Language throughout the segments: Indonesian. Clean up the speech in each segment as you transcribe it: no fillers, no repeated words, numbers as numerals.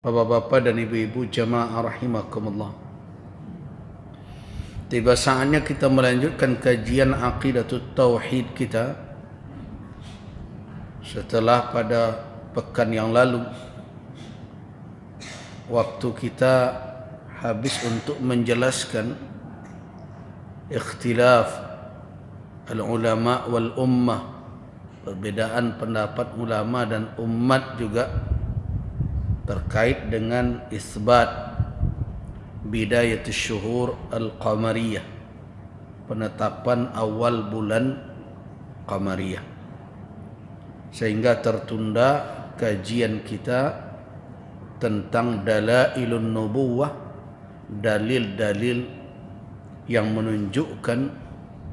Bapak-bapak dan ibu-ibu jamaah rahimakumullah. Tiba saatnya kita melanjutkan kajian aqidatut tauhid kita setelah pada pekan yang lalu waktu kita habis untuk menjelaskan ikhtilaf al-ulama wal ummah, perbedaan pendapat ulama dan umat juga terkait dengan isbat bidayatus syuhur al-qamariyah, penetapan awal bulan qamariyah, sehingga tertunda kajian kita tentang dalailun nubuwah, dalil-dalil yang menunjukkan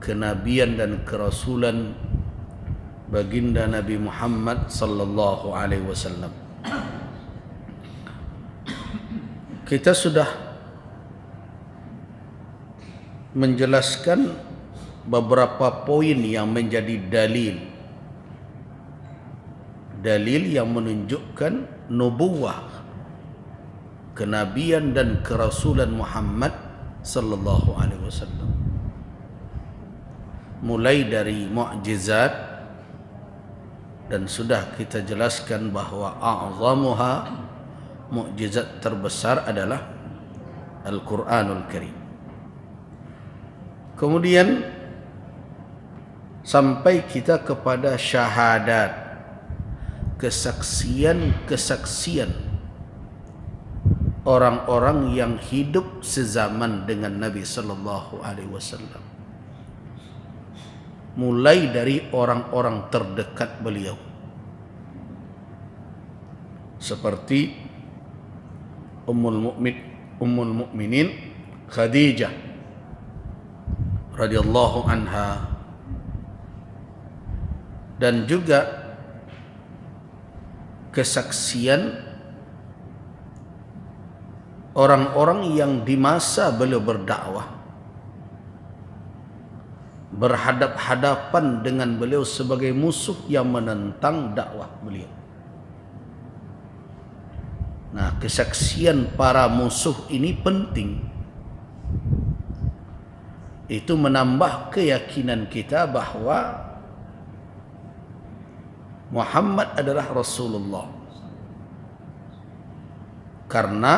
kenabian dan kerasulan baginda Nabi Muhammad sallallahu alaihi wasallam. Kita sudah menjelaskan beberapa poin yang menjadi dalil yang menunjukkan nubuwah, kenabian dan kerasulan Muhammad sallallahu alaihi wasallam. Mulai dari mukjizat, dan sudah kita jelaskan bahwa a'zamuha, mukjizat terbesar adalah Al-Quranul Karim. Kemudian sampai kita kepada syahadat, kesaksian orang-orang yang hidup sezaman dengan Nabi sallallahu alaihi wasallam. Mulai dari orang-orang terdekat beliau seperti Ummul Mukminin Khadijah radhiyallahu anha, dan juga kesaksian orang-orang yang di masa beliau berdakwah berhadap-hadapan dengan beliau sebagai musuh yang menentang dakwah beliau. Nah, kesaksian para musuh ini penting. Itu menambah keyakinan kita bahwa Muhammad adalah Rasulullah, karena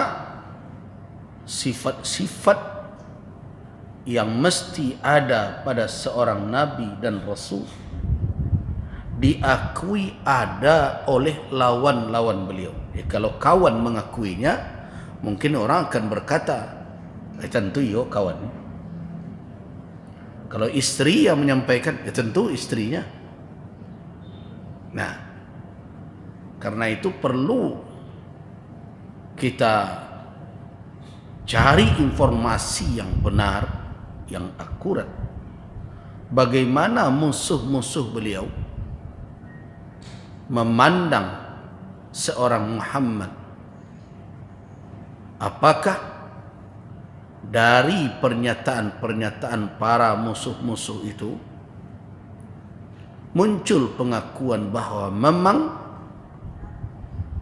sifat-sifat yang mesti ada pada seorang nabi dan rasul diakui ada oleh lawan-lawan beliau. Kalau kawan mengakuinya, mungkin orang akan berkata, tentu yo kawan. Kalau istri yang menyampaikan, tentu istrinya. Nah, karena itu perlu kita cari informasi yang benar, yang akurat. Bagaimana musuh-musuh beliau memandang seorang Muhammad. Apakah dari pernyataan-pernyataan para musuh-musuh itu muncul pengakuan bahwa memang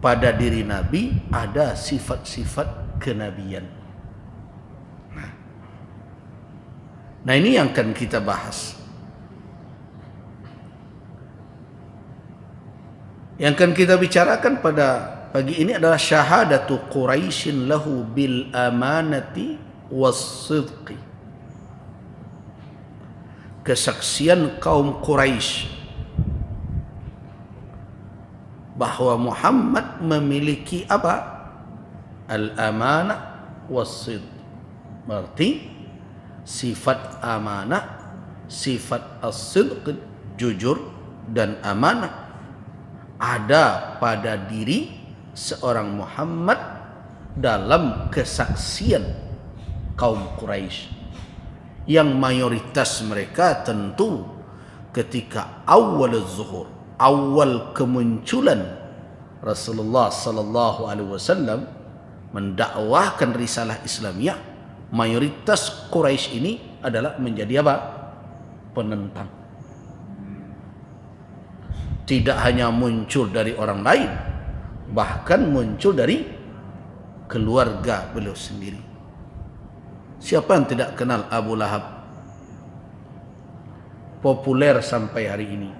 pada diri Nabi ada sifat-sifat kenabian. Nah, ini yang akan kita bahas. Yang akan kita bicarakan pada pagi ini adalah syahadatu Quraisyin lahu bil amanati was-sidqi. Kesaksian kaum Quraisy bahwa Muhammad memiliki apa? Al-amanah was-sidq. Berarti sifat amanah, sifat as-sidq, jujur dan amanah ada pada diri seorang Muhammad dalam kesaksian kaum Quraisy, yang mayoritas mereka tentu ketika awal zuhur, awal kemunculan Rasulullah sallallahu alaihi wasallam mendakwahkan risalah Islamiyah, mayoritas Quraisy ini adalah menjadi apa? Penentang. Tidak hanya muncul dari orang lain, bahkan muncul dari keluarga beliau sendiri. Siapa yang tidak kenal Abu Lahab? Populer sampai hari ini.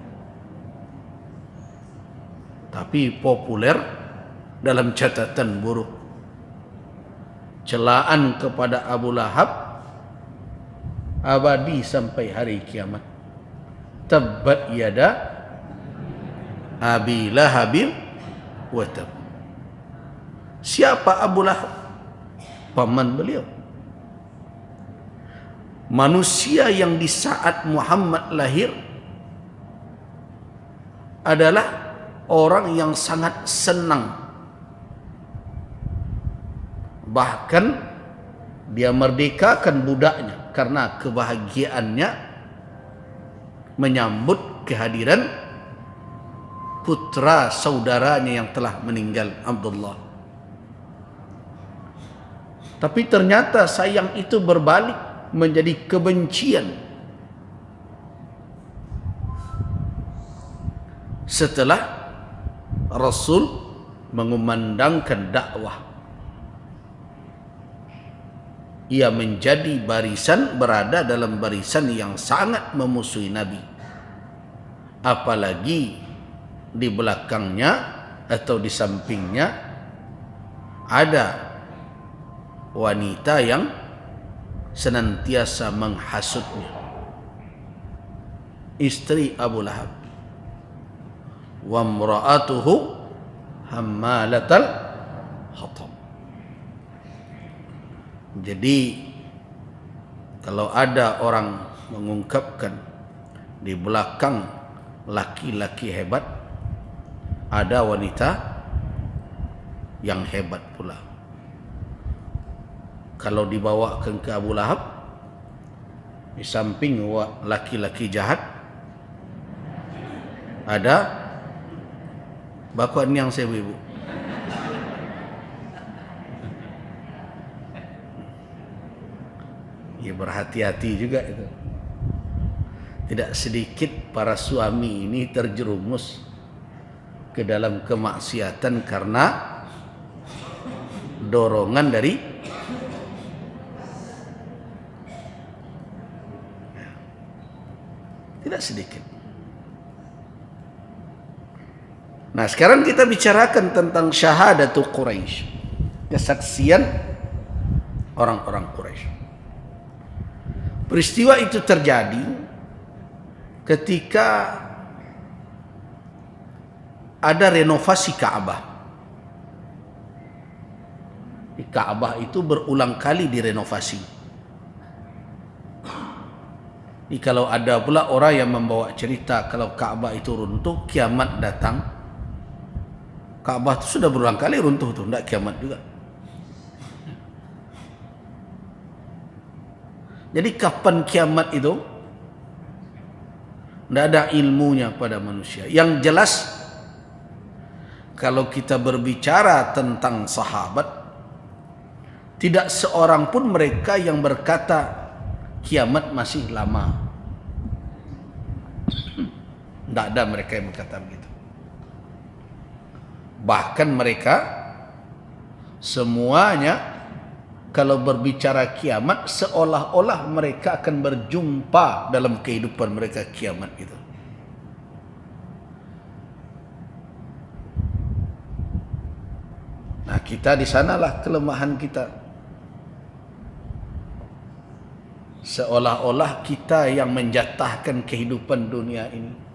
Tapi populer dalam catatan buruk. Celaan kepada Abu Lahab abadi sampai hari kiamat. Tabbat yada Abi Lahabil wa tab. Siapa Abu Lahab? Paman beliau. Manusia yang di saat Muhammad lahir adalah orang yang sangat senang. Bahkan dia merdekakan budaknya karena kebahagiaannya menyambut kehadiran putra saudaranya yang telah meninggal, Abdullah. Tapi ternyata sayang itu berbalik menjadi kebencian setelah Rasul mengumandangkan dakwah. Ia menjadi berada dalam barisan yang sangat memusuhi Nabi. Apalagi di belakangnya atau di sampingnya ada wanita yang senantiasa menghasutnya, istri Abu Lahab. Wa imra'atuhu hammalatal hatab. Jadi kalau ada orang mengungkapkan di belakang laki-laki hebat, ada wanita yang hebat pula. Kalau dibawakan ke Abu Lahab, di samping laki-laki jahat ada bapak niang saya ibu. Ya berhati-hati juga itu. Tidak sedikit para suami ini terjerumus ke dalam kemaksiatan karena dorongan dari tidak sedikit. Nah, sekarang kita bicarakan tentang syahadatu Quraisy, kesaksian orang-orang Quraisy. Peristiwa itu terjadi ketika ada renovasi Ka'bah. Di Ka'bah itu berulang kali direnovasi. Jadi kalau ada pula orang yang membawa cerita kalau Ka'bah itu runtuh, kiamat datang. Ka'bah itu sudah berulang kali runtuh tuh, tidak kiamat juga. Jadi kapan kiamat itu? Tidak ada ilmunya pada manusia. Yang jelas, kalau kita berbicara tentang sahabat, tidak seorang pun mereka yang berkata kiamat masih lama. Tidak ada mereka yang berkata begitu. Bahkan mereka semuanya kalau berbicara kiamat seolah-olah mereka akan berjumpa dalam kehidupan mereka kiamat itu. Nah, kita di sanalah kelemahan kita. Seolah-olah kita yang menjatahkan kehidupan dunia ini.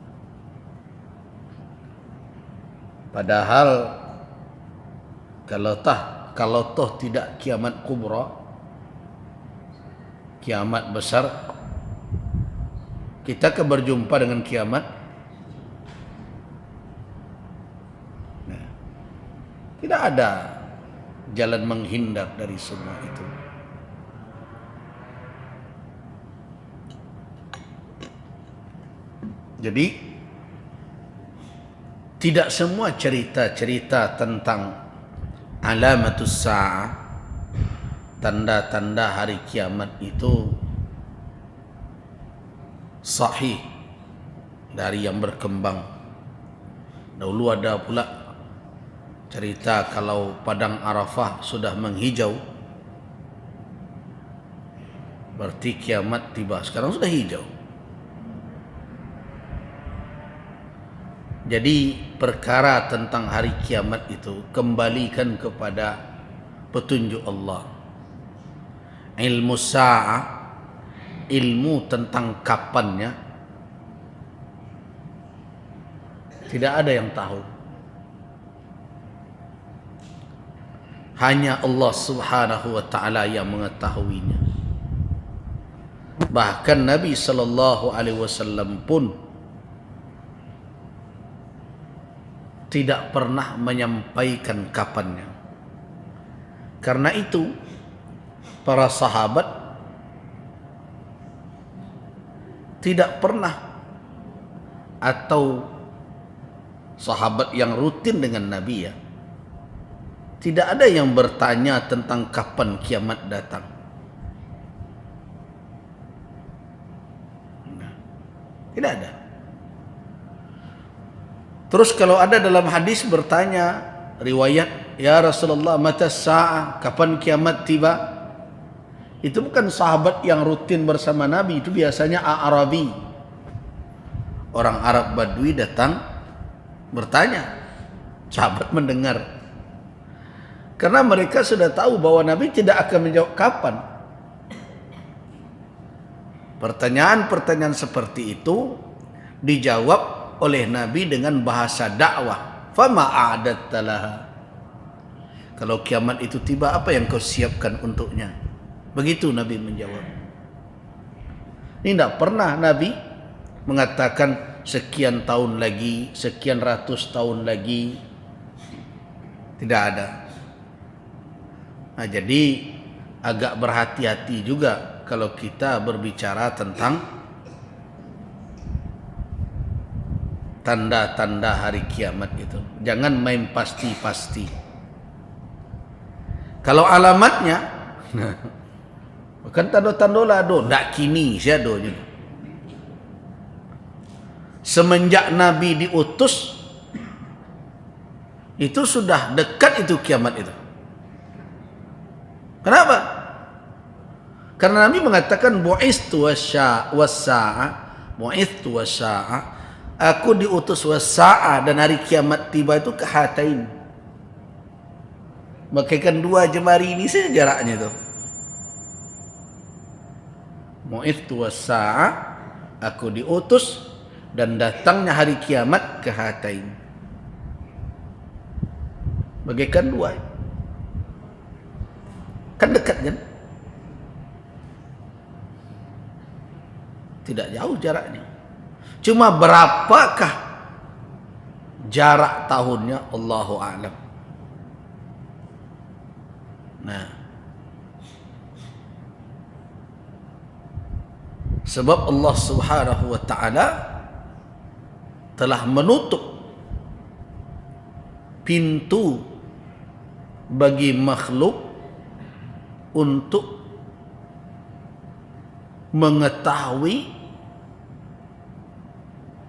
Padahal kalau toh tidak kiamat kubra, kiamat besar, kita akan berjumpa dengan kiamat. Nah, tidak ada jalan menghindar dari semua itu. Jadi tidak semua cerita-cerita tentang alamatus sa'ah, tanda-tanda hari kiamat itu sahih dari yang berkembang. Dahulu ada pula cerita kalau padang Arafah sudah menghijau, berarti kiamat tiba. Sekarang sudah hijau. Jadi perkara tentang hari kiamat itu kembalikan kepada petunjuk Allah. Ilmu sa'ah, ilmu tentang kapannya, tidak ada yang tahu. Hanya Allah Subhanahu wa taala yang mengetahuinya. Bahkan Nabi sallallahu alaihi wasallam pun tidak pernah menyampaikan kapannya. Karena itu para sahabat tidak pernah, atau sahabat yang rutin dengan Nabi, ya, tidak ada yang bertanya tentang kapan kiamat datang. Tidak ada. Terus kalau ada dalam hadis bertanya, riwayat, ya Rasulullah, mata sa'ah, kapan kiamat tiba? Itu bukan sahabat yang rutin bersama Nabi, itu biasanya A'rabi, orang Arab Badui datang bertanya. Sahabat mendengar, karena mereka sudah tahu bahwa Nabi tidak akan menjawab kapan. Pertanyaan-pertanyaan seperti itu dijawab oleh Nabi dengan bahasa dakwah. Fama a'adatta laha. Kalau kiamat itu tiba, apa yang kau siapkan untuknya? Begitu Nabi menjawab. Ini tidak pernah Nabi mengatakan sekian tahun lagi, sekian ratus tahun lagi. Tidak ada. Nah, jadi agak berhati-hati juga kalau kita berbicara tentang tanda-tanda hari kiamat itu. Jangan main pasti-pasti. Kalau alamatnya, bukan tanda-tanda lah, ndak kini siadonya. Semenjak Nabi diutus, itu sudah dekat itu kiamat itu. Kenapa? Karena Nabi mengatakan bu'istu was-sa'a, bu'istu was-sa'a, aku diutus was-sa'a, dan hari kiamat tiba itu kehatain. Bagaikan dua jemari ini saja jaraknya itu. Bu'istu was-sa'a, aku diutus, dan datangnya hari kiamat kehatain. Bagaikan dua. Kan dekat kan? Tidak jauh jaraknya. Cuma berapakah jarak tahunnya, Allahu a'lam. Nah, sebab Allah Subhanahu wa taala telah menutup pintu bagi makhluk untuk mengetahui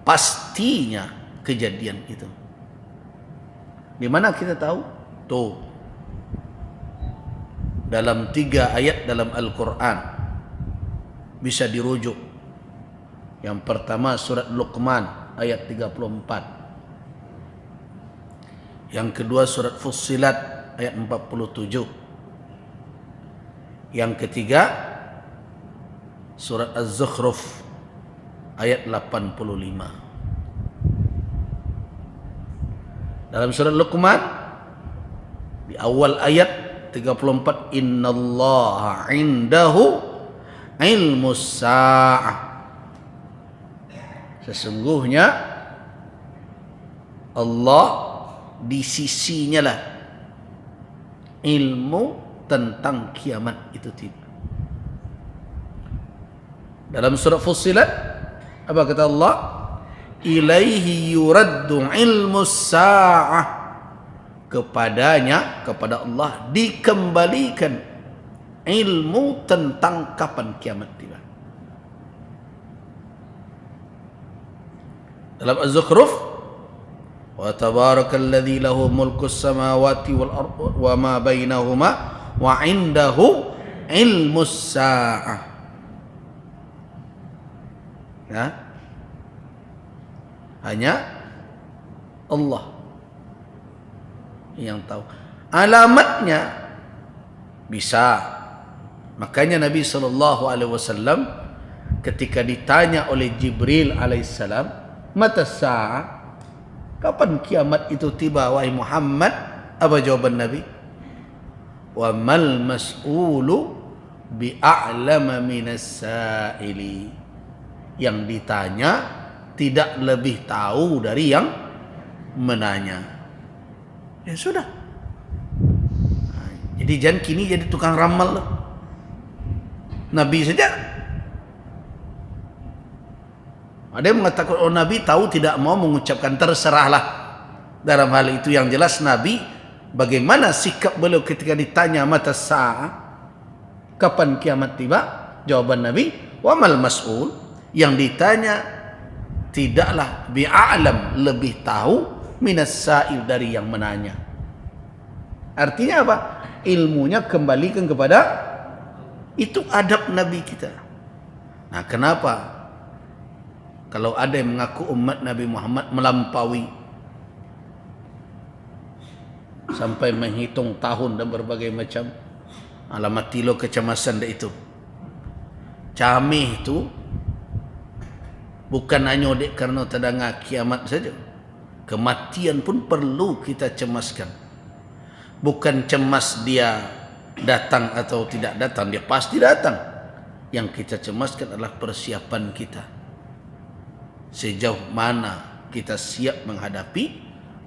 pastinya kejadian itu. Di mana kita tahu? Tuh, dalam 3 ayat dalam Al-Quran bisa dirujuk. Yang pertama surat Luqman ayat 34. Yang kedua surat Fussilat ayat 47. Yang ketiga surat Az-Zukhruf ayat 85. Dalam surat Luqman di awal ayat 34, innallaha indahu ilmus sa'ah, sesungguhnya Allah di sisinya lah ilmu tentang kiamat itu tiba. Dalam surah Fussilat apa kata Allah? Ilaihi yuraddu ilmus sa'ah, kepadanya, kepada Allah dikembalikan ilmu tentang kapan kiamat tiba. Dalam Az-Zukhruf Wa tabarakalladzi lahu mulkus samawati wal ardi wa ma bainahuma wa indahu ilmus sa'ah. Ya. Hanya Allah yang tahu. Alamatnya bisa. Makanya Nabi SAW ketika ditanya oleh Jibril alaihissalam, mata sa'ah, kapan kiamat itu tiba wahai Muhammad? Apa jawaban Nabi? Wa mal mas'ulu bi'a'lama minas sa'ili. Yang ditanya tidak lebih tahu dari yang menanya. Ya sudah. Jadi jangan kini jadi tukang ramal. Nabi saja. Ada yang mengatakan, oh Nabi tahu tidak mau mengucapkan, terserahlah. Dalam hal itu yang jelas Nabi, bagaimana sikap beliau ketika ditanya mata sa'ah, kapan kiamat tiba? Jawaban Nabi, wa mal mas'ul, yang ditanya tidaklah bi'a'lam, lebih tahu minas sa'il, dari yang menanya. Artinya apa? Ilmunya kembalikan kepada, itu adab Nabi kita. Nah, kenapa kalau ada yang mengaku umat Nabi Muhammad melampaui sampai menghitung tahun dan berbagai macam alamat tilo kecemasan itu. Camih itu bukan hanya dek karena tadanga kiamat saja. Kematian pun perlu kita cemaskan. Bukan cemas dia datang atau tidak datang, dia pasti datang. Yang kita cemaskan adalah persiapan kita. Sejauh mana kita siap menghadapi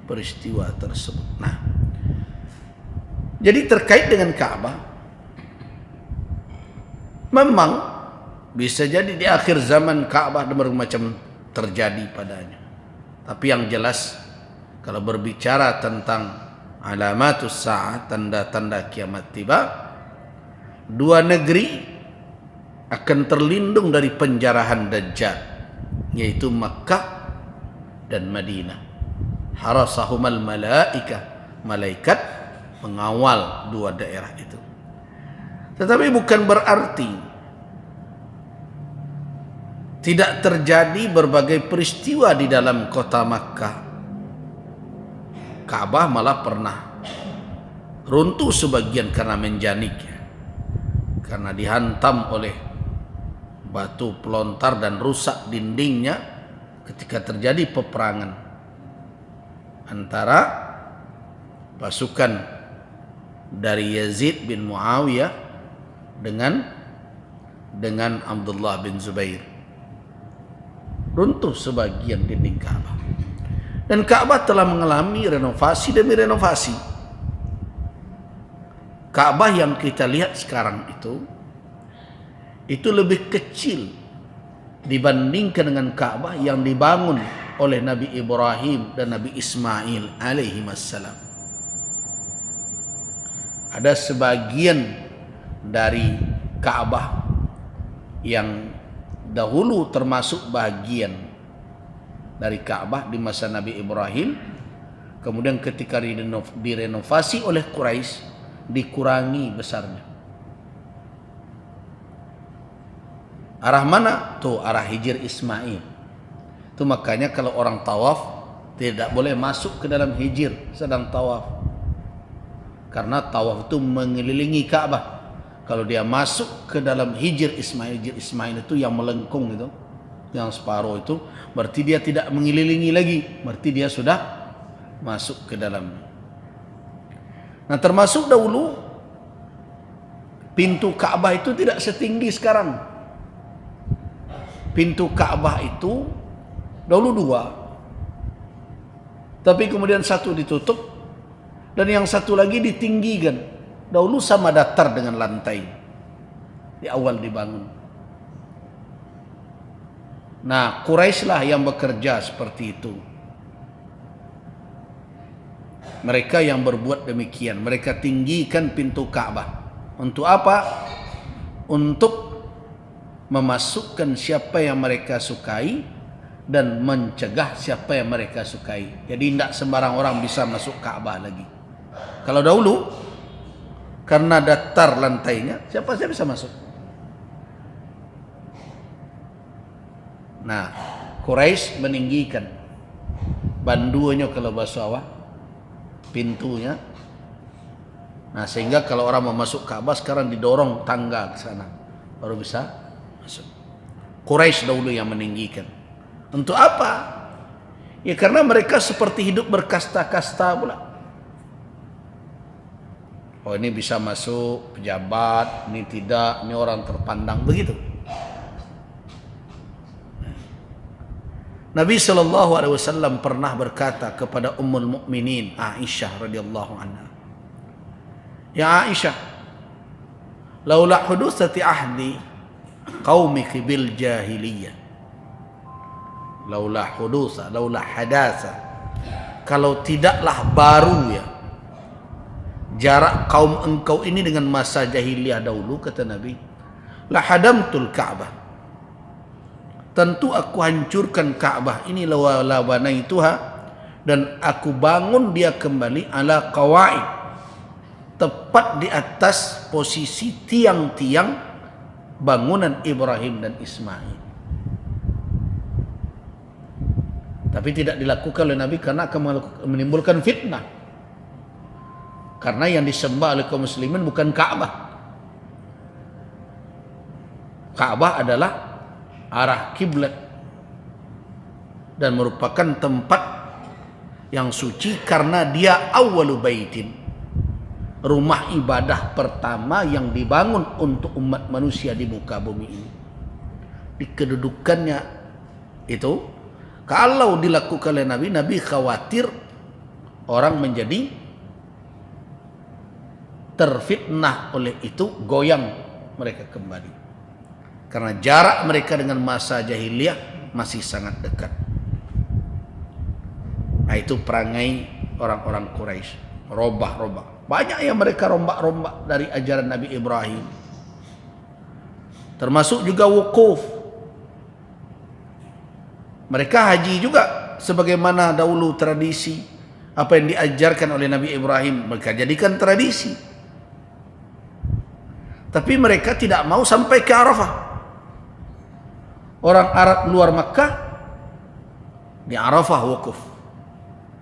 peristiwa tersebut. Nah, jadi terkait dengan Ka'bah, memang bisa jadi di akhir zaman Ka'bah berbagai macam terjadi padanya. Tapi yang jelas kalau berbicara tentang alamatus sa'ah, tanda-tanda kiamat tiba, dua negeri akan terlindung dari penjarahan Dajjal, yaitu Makkah dan Madinah. Harasahumal malaikah, malaikat mengawal dua daerah itu. Tetapi bukan berarti tidak terjadi berbagai peristiwa di dalam kota Makkah. Ka'bah malah pernah runtuh sebagian karena menjanik, karena dihantam oleh batu pelontar dan rusak dindingnya ketika terjadi peperangan antara pasukan dari Yazid bin Muawiyah dengan Abdullah bin Zubair. Runtuh sebagian dinding Ka'bah. Dan Ka'bah telah mengalami renovasi demi renovasi. Ka'bah yang kita lihat sekarang itu lebih kecil dibandingkan dengan Ka'bah yang dibangun oleh Nabi Ibrahim dan Nabi Ismail alaihi wassalam. Ada sebagian dari Ka'bah yang dahulu termasuk bagian dari Ka'bah di masa Nabi Ibrahim, kemudian ketika direnovasi oleh Quraisy dikurangi besarnya. Arah mana? Tuh arah Hijr Ismail. Itu makanya kalau orang tawaf tidak boleh masuk ke dalam Hijr sedang tawaf, karena tawaf itu mengelilingi Ka'bah. Kalau dia masuk ke dalam Hijr Ismail itu yang melengkung itu, yang separuh itu, berarti dia tidak mengelilingi lagi, berarti dia sudah masuk ke dalam. Nah, termasuk dahulu pintu Ka'bah itu tidak setinggi sekarang. Pintu Ka'bah itu dahulu dua, tapi kemudian satu ditutup dan yang satu lagi ditinggikan. Dahulu sama datar dengan lantai di awal dibangun. Nah, Quraisy lah yang bekerja seperti itu. Mereka yang berbuat demikian. Mereka tinggikan pintu Ka'bah. Untuk apa? Untuk memasukkan siapa yang mereka sukai dan mencegah siapa yang mereka sukai. Jadi tidak sembarang orang bisa masuk Ka'bah lagi. Kalau dahulu karena datar lantainya, siapa saja bisa masuk. Nah, Quraisy meninggikan banduanya kalau bahasa awak, pintunya. Nah, sehingga kalau orang mau masuk Ka'bah sekarang didorong tangga ke sana baru bisa masuk. Quraisy dahulu yang meninggikan. Untuk apa? Ya karena mereka seperti hidup berkasta-kasta pula. Oh, ini bisa masuk pejabat, ini tidak, ini orang terpandang, begitu. Nabi SAW pernah berkata kepada Ummul Mukminin Aisyah radhiyallahu anha, "Ya Aisyah, laula hudusati ahdi qaumiki bil jahiliyah." Laula hudusa, laula hadasa. Kalau tidaklah baru ya jarak kaum engkau ini dengan masa jahiliyah dahulu, kata Nabi, la hadamtul Ka'bah. Tentu aku hancurkan Ka'bah ini, lawanaituha, dan aku bangun dia kembali ala qawaid, tepat di atas posisi tiang-tiang bangunan Ibrahim dan Ismail. Tapi tidak dilakukan oleh Nabi karena akan menimbulkan fitnah. Karena yang disembah oleh kaum muslimin bukan Ka'bah. Ka'bah adalah arah kiblat dan merupakan tempat yang suci karena dia awwalu baitin, rumah ibadah pertama yang dibangun untuk umat manusia di muka bumi ini. Di kedudukannya itu, kalau dilakukan oleh Nabi, Nabi khawatir orang menjadi terfitnah oleh itu, goyang mereka kembali. Karena jarak mereka dengan masa jahiliyah masih sangat dekat. Nah, itu perangai orang-orang Quraisy. Robah-robah. Banyak yang mereka rombak-rombak dari ajaran Nabi Ibrahim. Termasuk juga wukuf. Mereka haji juga sebagaimana dahulu tradisi apa yang diajarkan oleh Nabi Ibrahim, mereka jadikan tradisi. Tapi mereka tidak mau sampai ke Arafah. Orang Arab luar Makkah di Arafah wukuf.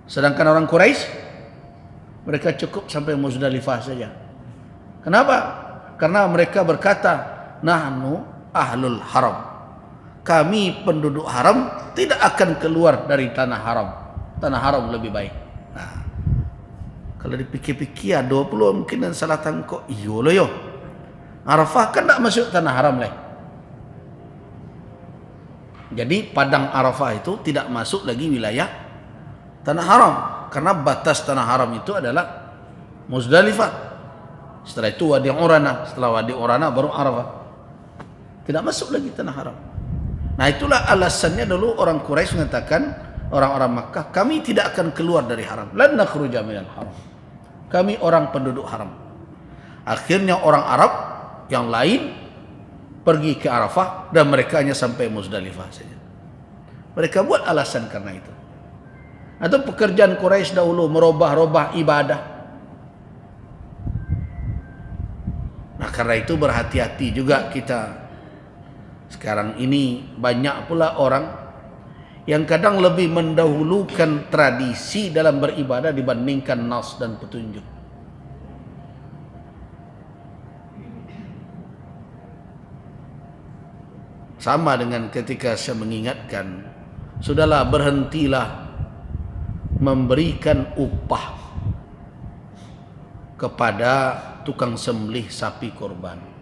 Sedangkan orang Quraisy mereka cukup sampai Muzdalifah saja. Kenapa? Karena mereka berkata, nahnu ahlul haram. Kami penduduk haram tidak akan keluar dari tanah haram. Tanah haram lebih baik. Nah, kalau dipikir-pikir 20 mungkin dan salah tangkok. Iyo loh yo. Arafah kan tak masuk tanah haram lah. Jadi padang Arafah itu tidak masuk lagi wilayah tanah haram. Karena batas tanah haram itu adalah Muzdalifah. Setelah itu Wadi Urana. Setelah Wadi Urana baru Arafah. Tidak masuk lagi tanah haram. Nah, itulah alasannya dulu orang Quraisy mengatakan, orang-orang Makkah, kami tidak akan keluar dari haram. Lan nakhruja minal haram. Kami orang penduduk haram. Akhirnya orang Arab yang lain pergi ke Arafah dan mereka hanya sampai Muzdalifah saja. Mereka buat alasan karena itu. Atau pekerjaan Quraisy dahulu merubah-rubah ibadah. Nah, karena itu berhati-hati juga kita. Sekarang ini banyak pula orang yang kadang lebih mendahulukan tradisi dalam beribadah dibandingkan nas dan petunjuk. Sama dengan ketika saya mengingatkan, sudahlah berhentilah memberikan upah kepada tukang sembelih sapi korban.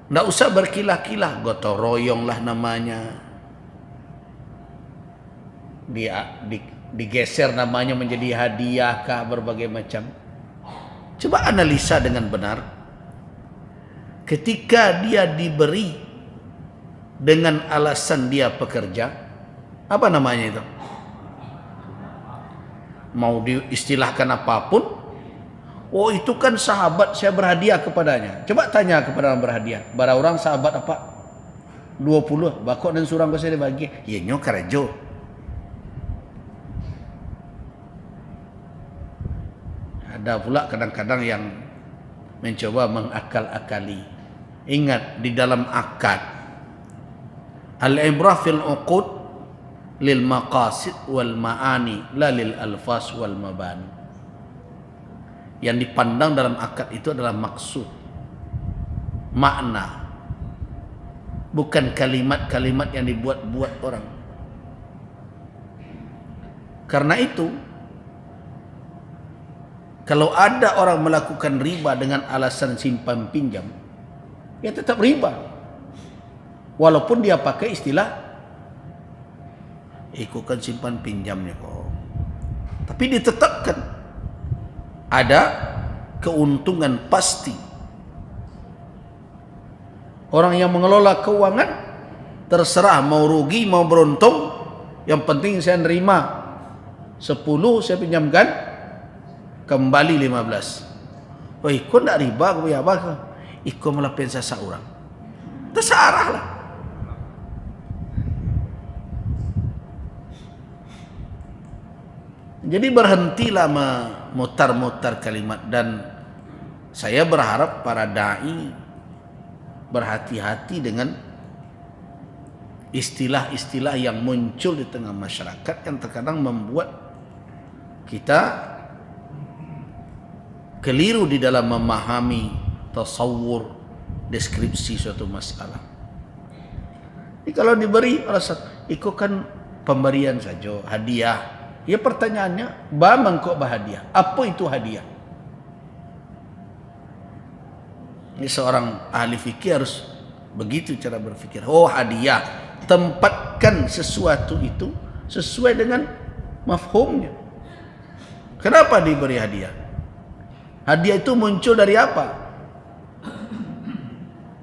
Tidak usah berkilah-kilah, gotong royong lah namanya. Digeser namanya menjadi hadiah kah, berbagai macam. Coba analisa dengan benar. Ketika dia diberi dengan alasan dia pekerja, apa namanya itu? Mau diistilahkan apapun, oh itu kan sahabat, saya berhadiah kepadanya. Coba tanya kepada orang berhadiah, bara orang sahabat apa? 20 bakok dan surang kau saya dibagi. Ya nyo karajo. Ada pula kadang-kadang yang mencoba mengakal-akali. Ingat, di dalam akad al-ibrah fil uqud lil maqasid wal ma'ani la lil alfas wal mabani. Yang dipandang dalam akad itu adalah maksud, makna, bukan kalimat-kalimat yang dibuat-buat orang. Karena itu, kalau ada orang melakukan riba dengan alasan simpan pinjam, ya tetap riba. Walaupun dia pakai istilah ikutkan simpan pinjamnya kok. Tapi ditetapkan ada keuntungan pasti. Orang yang mengelola keuangan terserah mau rugi mau beruntung, yang penting saya nerima 10, saya pinjamkan kembali 15. Oh, ikut tak riba ke apa ke? Ikut melapin sasa orang. Terserah lah. Jadi berhentilah memutar-mutar kalimat, dan saya berharap para dai berhati-hati dengan istilah-istilah yang muncul di tengah masyarakat yang terkadang membuat kita keliru di dalam memahami tasawur deskripsi suatu masalah. Jadi kalau diberi alasan, itu kan pemberian saja, hadiah. Ya pertanyaannya, bagaimana kok hadiah? Apa itu hadiah? Ini seorang ahli fikih harus begitu cara berfikir. Oh, hadiah, tempatkan sesuatu itu sesuai dengan mafhumnya. Kenapa diberi hadiah? Hadiah itu muncul dari apa?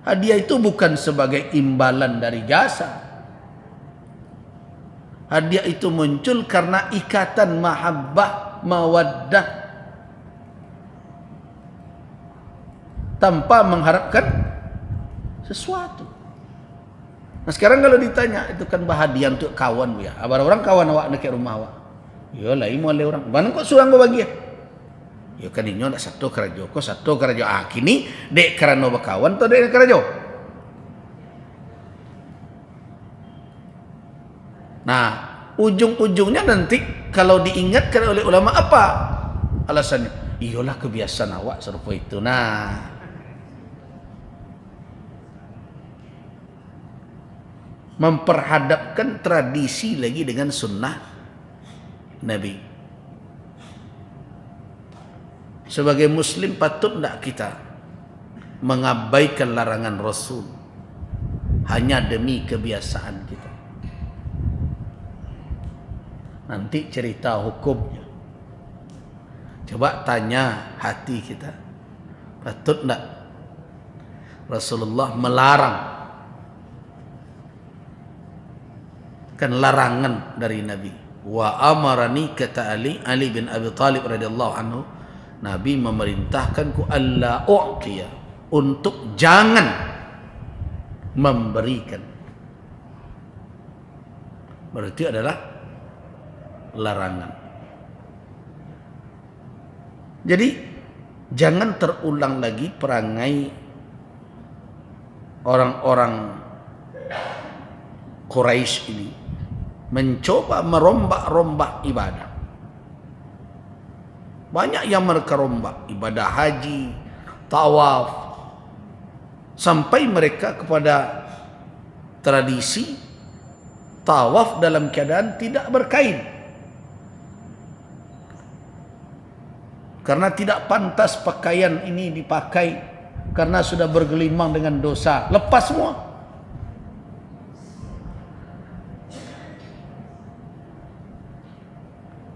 Hadiah itu bukan sebagai imbalan dari jasa. Hadiah itu muncul karena ikatan mahabbah, mawaddah, tanpa mengharapkan sesuatu. Nah sekarang kalau ditanya, itu kan hadiah untuk kawan ya. Abar orang kawan awak nak ke rumah awak. Ya lah imu ale orang. Mana kok surang go bagi ya? Ya kan inyo nak satu kerajo, kok satu kerajo. Ah kini dek karena bakawan atau dek kerajo. Nah, ujung-ujungnya nanti kalau diingatkan oleh ulama apa alasannya? Iyalah kebiasaan awak serupa itu. Nah, memperhadapkan tradisi lagi dengan sunnah Nabi. Sebagai muslim patut tidak kita mengabaikan larangan Rasul hanya demi kebiasaan kita. Nanti cerita hukumnya. Coba tanya hati kita. Patut tidak Rasulullah melarang? Kan larangan dari Nabi. Wa amarani, kata Ali bin Abi Thalib radhiyallahu anhu, Nabi memerintahkanku alla u'tiya, untuk jangan memberikan. Berarti adalah larangan. Jadi jangan terulang lagi perangai orang-orang Quraisy ini mencoba merombak-rombak ibadah. Banyak yang mereka rombak ibadah haji, tawaf, sampai mereka kepada tradisi tawaf dalam keadaan tidak berkain. Karena tidak pantas pakaian ini dipakai, karena sudah bergelimang dengan dosa. Lepas semua.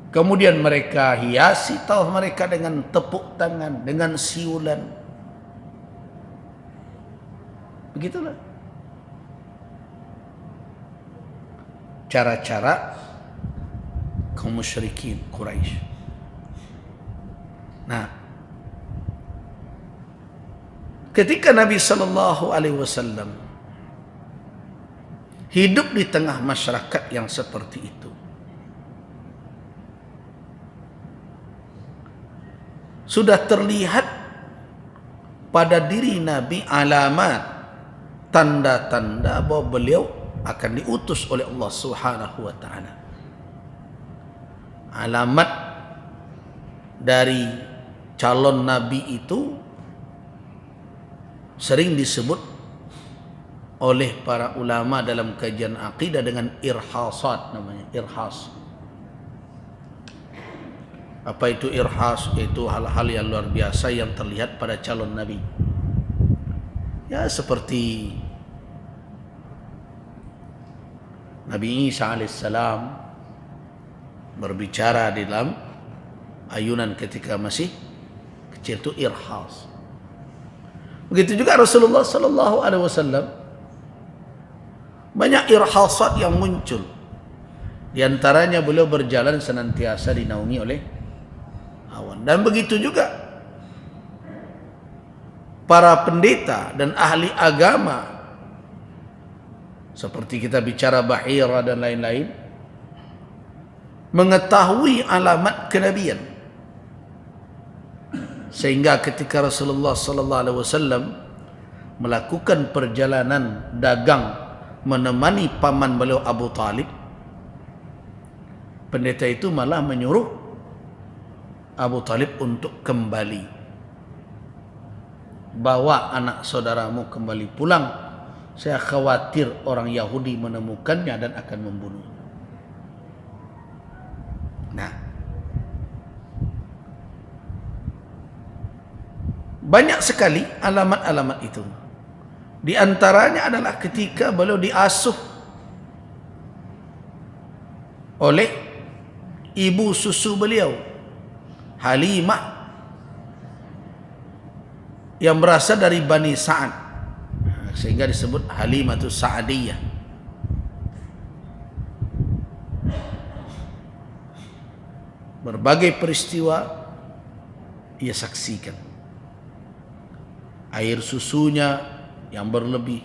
Kemudian mereka hiasi tawaf mereka dengan tepuk tangan, dengan siulan. Begitulah cara-cara kaum musyrikin Quraisy. Nah, ketika Nabi sallallahu alaihi wasallam hidup di tengah masyarakat yang seperti itu. Sudah terlihat pada diri Nabi alamat, tanda-tanda bahwa beliau akan diutus oleh Allah Subhanahu wa taala. Alamat dari calon nabi itu sering disebut oleh para ulama dalam kajian akidah dengan irhasat, namanya irhas. Apa itu irhas? Itu hal-hal yang luar biasa yang terlihat pada calon nabi. Ya, seperti Nabi Isa alaihissalam berbicara di dalam ayunan ketika masih kecil, itu irhas. Begitu juga Rasulullah sallallahu alaihi wasallam, banyak irhasat yang muncul. Di antaranya beliau berjalan senantiasa dinaungi oleh awan. Dan begitu juga para pendeta dan ahli agama, seperti kita bicara Bahira dan lain-lain, mengetahui alamat kenabian. Sehingga ketika Rasulullah sallallahu alaihi wasallam melakukan perjalanan dagang menemani paman beliau Abu Talib, pendeta itu malah menyuruh Abu Talib untuk kembali. Bawa anak saudaramu kembali pulang. Saya khawatir orang Yahudi menemukannya dan akan membunuhnya. Nah, banyak sekali alamat-alamat itu. Di antaranya adalah ketika beliau diasuh oleh ibu susu beliau, Halimah, yang berasal dari Bani Sa'ad, sehingga disebut Halimatus Sa'adiyah. Berbagai peristiwa ia saksikan. Air susunya yang berlebih,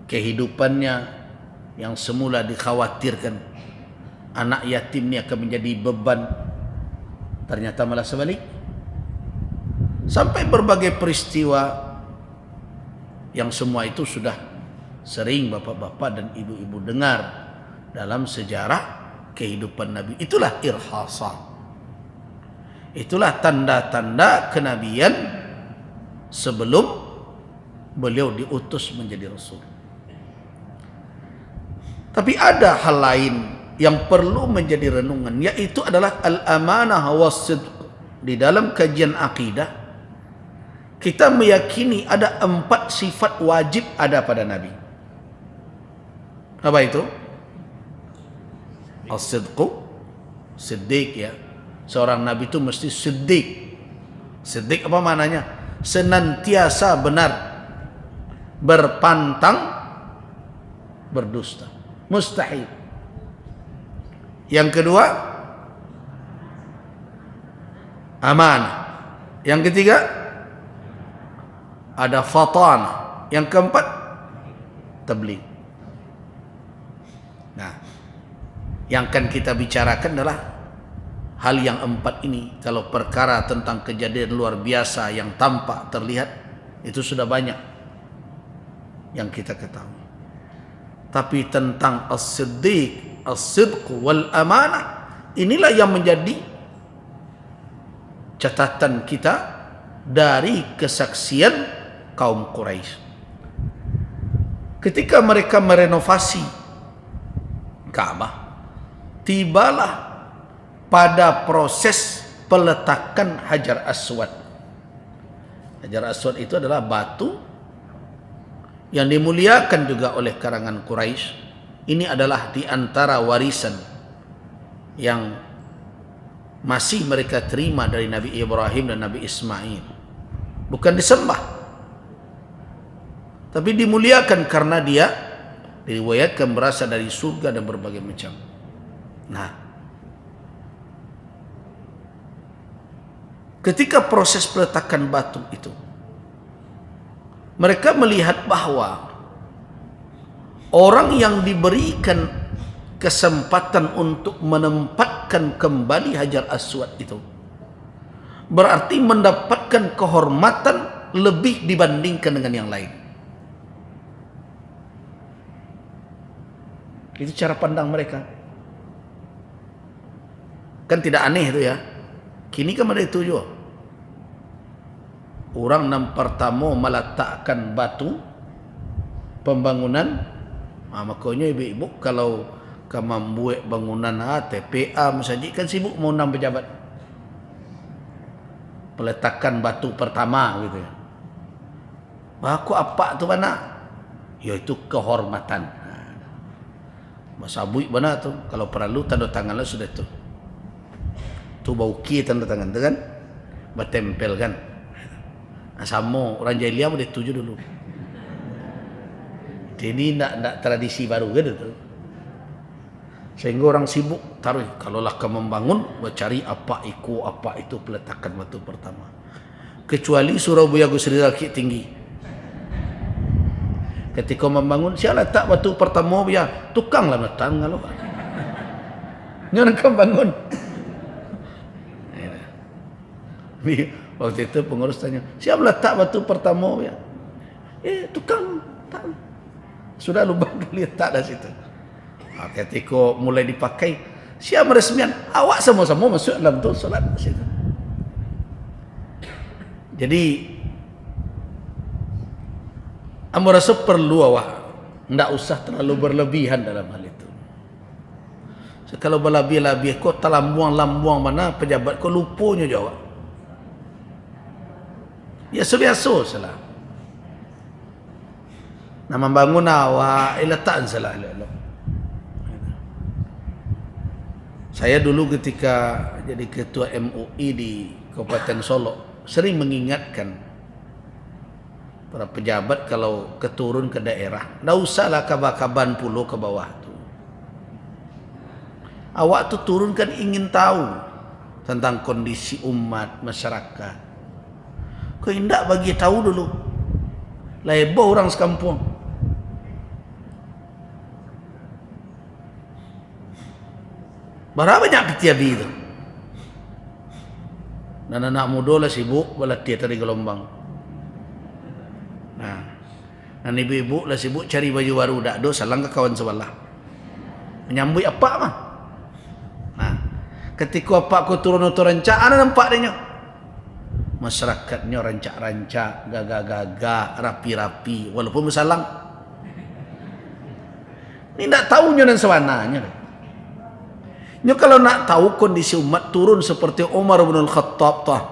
kehidupannya yang semula dikhawatirkan anak yatim ini akan menjadi beban, ternyata malah sebalik. Sampai berbagai peristiwa yang semua itu sudah sering bapak-bapak dan ibu-ibu dengar dalam sejarah kehidupan Nabi. Itulah irhasa. Itulah tanda-tanda kenabian sebelum beliau diutus menjadi Rasul. Tapi ada hal lain yang perlu menjadi renungan, yaitu adalah al-amanah was-sidq. Di dalam kajian akidah, kita meyakini ada 4 sifat wajib ada pada Nabi. Apa itu? As-sidqu, siddiq ya. Seorang Nabi itu mesti siddiq. Siddiq apa maknanya? Senantiasa benar, berpantang berdusta. Mustahil. Yang kedua, amanah. Yang ketiga, ada fatanah. Yang keempat, tabligh. Nah, yang akan kita bicarakan adalah hal yang 4 ini. Kalau perkara tentang kejadian luar biasa yang tampak terlihat, itu sudah banyak yang kita ketahui. Tapi tentang as-siddiq, as-sidq wal amanah, inilah yang menjadi catatan kita dari kesaksian kaum Quraisy. Ketika mereka merenovasi Ka'bah, tibalah pada proses peletakan Hajar Aswad. Hajar Aswad itu adalah batu yang dimuliakan juga oleh kalangan Quraisy. Ini adalah di antara warisan yang masih mereka terima dari Nabi Ibrahim dan Nabi Ismail. Bukan disembah, tapi dimuliakan karena dia diriwayatkan berasal dari surga dan berbagai macam. Nah, ketika proses peletakan batu itu, mereka melihat bahwa Orang yang diberikan kesempatan untuk menempatkan kembali Hajar Aswad itu berarti mendapatkan kehormatan lebih dibandingkan dengan yang lain. Itu cara pandang mereka. Kan tidak aneh itu ya. Kini kan ada itu juga. Orang yang pertama meletakkan batu pembangunan. Makanya ibu-ibu kalau kamu membuat bangunan TPA masjid kan sibuk mau nambah pejabat. Peletakan batu pertama gitu ya. Aku apa tu mana? Yaitu kehormatan. Masa buik mana tu? Kalau perlu tanda tanganlah sudah tu. Tu bauki tanda tangan tu kan? Bertempel kan? Sama orang jahiliah boleh tuju dulu. Ini nak tradisi baru gitu tu. Sehingga orang sibuk taruh kalau lah kamu membangun mencari apa itu peletakan batu pertama. Kecuali Surabaya Gusri Rakit tinggi. Ketika membangun siapa letak batu pertama ya tukang lah letak kalau. Nyon kamu bangun. Waktu itu pengurus tanya, siapa letak batu pertama ya? Tukang. Sudah lubang letak dah situ. Ketika mulai dipakai, siapa meresmian? Awak sama-sama masuk dalam tu solat situ. Jadi, amba rasa perlu awak tidak usah terlalu berlebihan dalam hal itu. So, kalau berlebih-lebih, kau terlambuang-lambuang mana pejabat kau lupanya jawab. Ya sebiasa salah. Nak membangun awak letak salah. Saya dulu ketika jadi ketua MUI di Kabupaten Solo sering mengingatkan para pejabat kalau keturun ke daerah, tidak usahlah kabar-kaban pulau ke bawah tu. Awak tu turun kan ingin tahu tentang kondisi umat masyarakat. Kau hendak bagi tahu dulu. Lebih orang sekampung. Berapa banyak ketiabi itu? Dan anak muda lah sibuk berlatih tadi gelombang. Nah, dan ibu-ibu lah sibuk cari baju baru. Tak ada salang ke kawan sebelah. Menyambut apa mah? Nah, ketika apa aku turun rancak, ada nampak dia. Masyarakatnya rancak-rancak, gagah-gagah, rapi-rapi, walaupun bersalang. Ini tak tahunya dan sewananya. Ini kalau nak tahu kondisi umat turun seperti Umar bin Al-Khattab tah.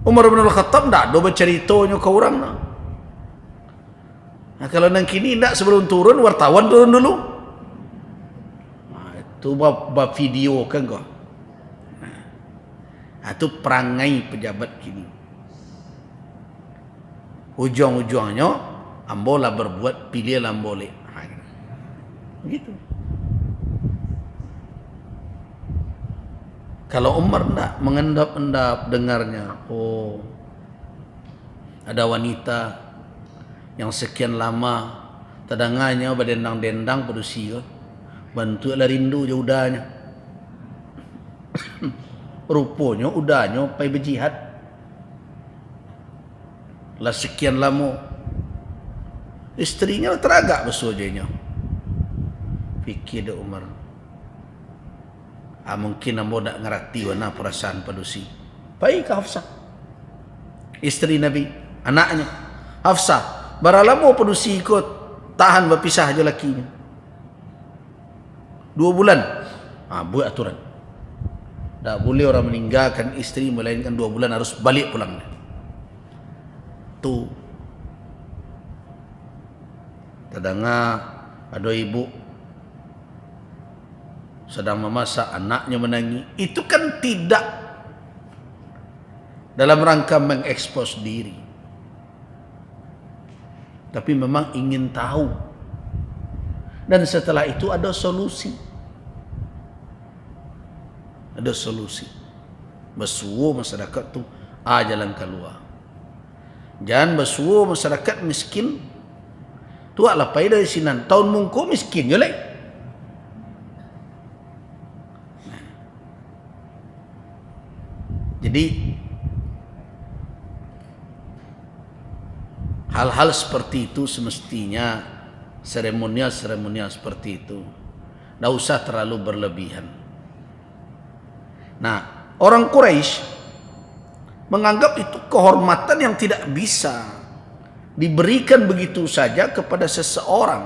Umar bin Al-Khattab tak ada berceritanya ke orang. Nah, kalau nang kini tak sebelum turun wartawan turun dulu. Nah, itu bab video kan kau. Nah, itu perangai pejabat kini. Ujung-ujungnya ambolah berbuat pilihlah boleh. Begitu. Kalau Umar tidak mengendap-endap dengarnya, oh ada wanita yang sekian lama tadanganya berdendang-dendang pedusi, bantu lah rindu je udahnya. Rupanya udahnya pai berjihad. Lah sekian lama istrinya teragak bersujanya. Fikir dia Umar. Mungkin ambo tak ngerti mana perasaan padusi. Baik Hafsah. Istri Nabi, anaknya. Hafsah, berapa padusi ikut tahan berpisah aja lakinya. 2 bulan. Buat aturan. Tak boleh orang meninggalkan istri melainkan 2 bulan harus balik pulang. Tu kadang ada ibu sedang memasak, anaknya menangis. Itu kan tidak dalam rangka mengekspos diri, tapi memang ingin tahu. Dan setelah itu ada solusi. Ada solusi. Bersuruh masyarakat tu jalan keluar. Jangan bersuo masyarakat miskin. Tu lah pai dari sinan. Tahun mungku miskin yo lek. Jadi hal-hal seperti itu semestinya seremonial seperti itu tidak usah terlalu berlebihan. Nah, orang Quraisy menganggap itu kehormatan yang tidak bisa diberikan begitu saja kepada seseorang,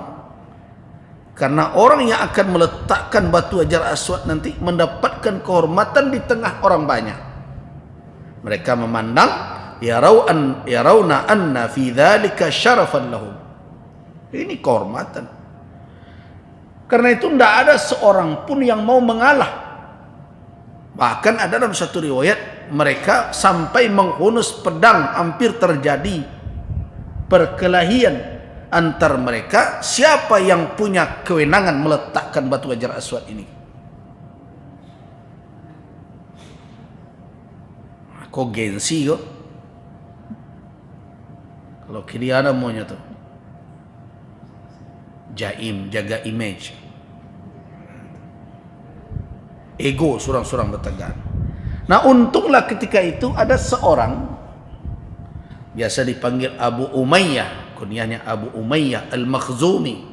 karena orang yang akan meletakkan batu Hajar Aswad nanti mendapatkan kehormatan di tengah orang banyak. Mereka memandang yarawna anna fi dzalika syarafan lahum. Ini kehormatan. Karena itu tidak ada seorang pun yang mau mengalah. Bahkan ada dalam satu riwayat mereka sampai menghunus pedang, hampir terjadi perkelahian antar mereka siapa yang punya kewenangan meletakkan batu Hajar Aswad ini. Kok gengsi kok? Kalau kiri ada maunya tuh jaim, jaga image, ego surang-surang bertegan. Nah, untunglah ketika itu ada seorang biasa dipanggil Abu Umayyah, kunyahnya Abu Umayyah Al-Makhzumi.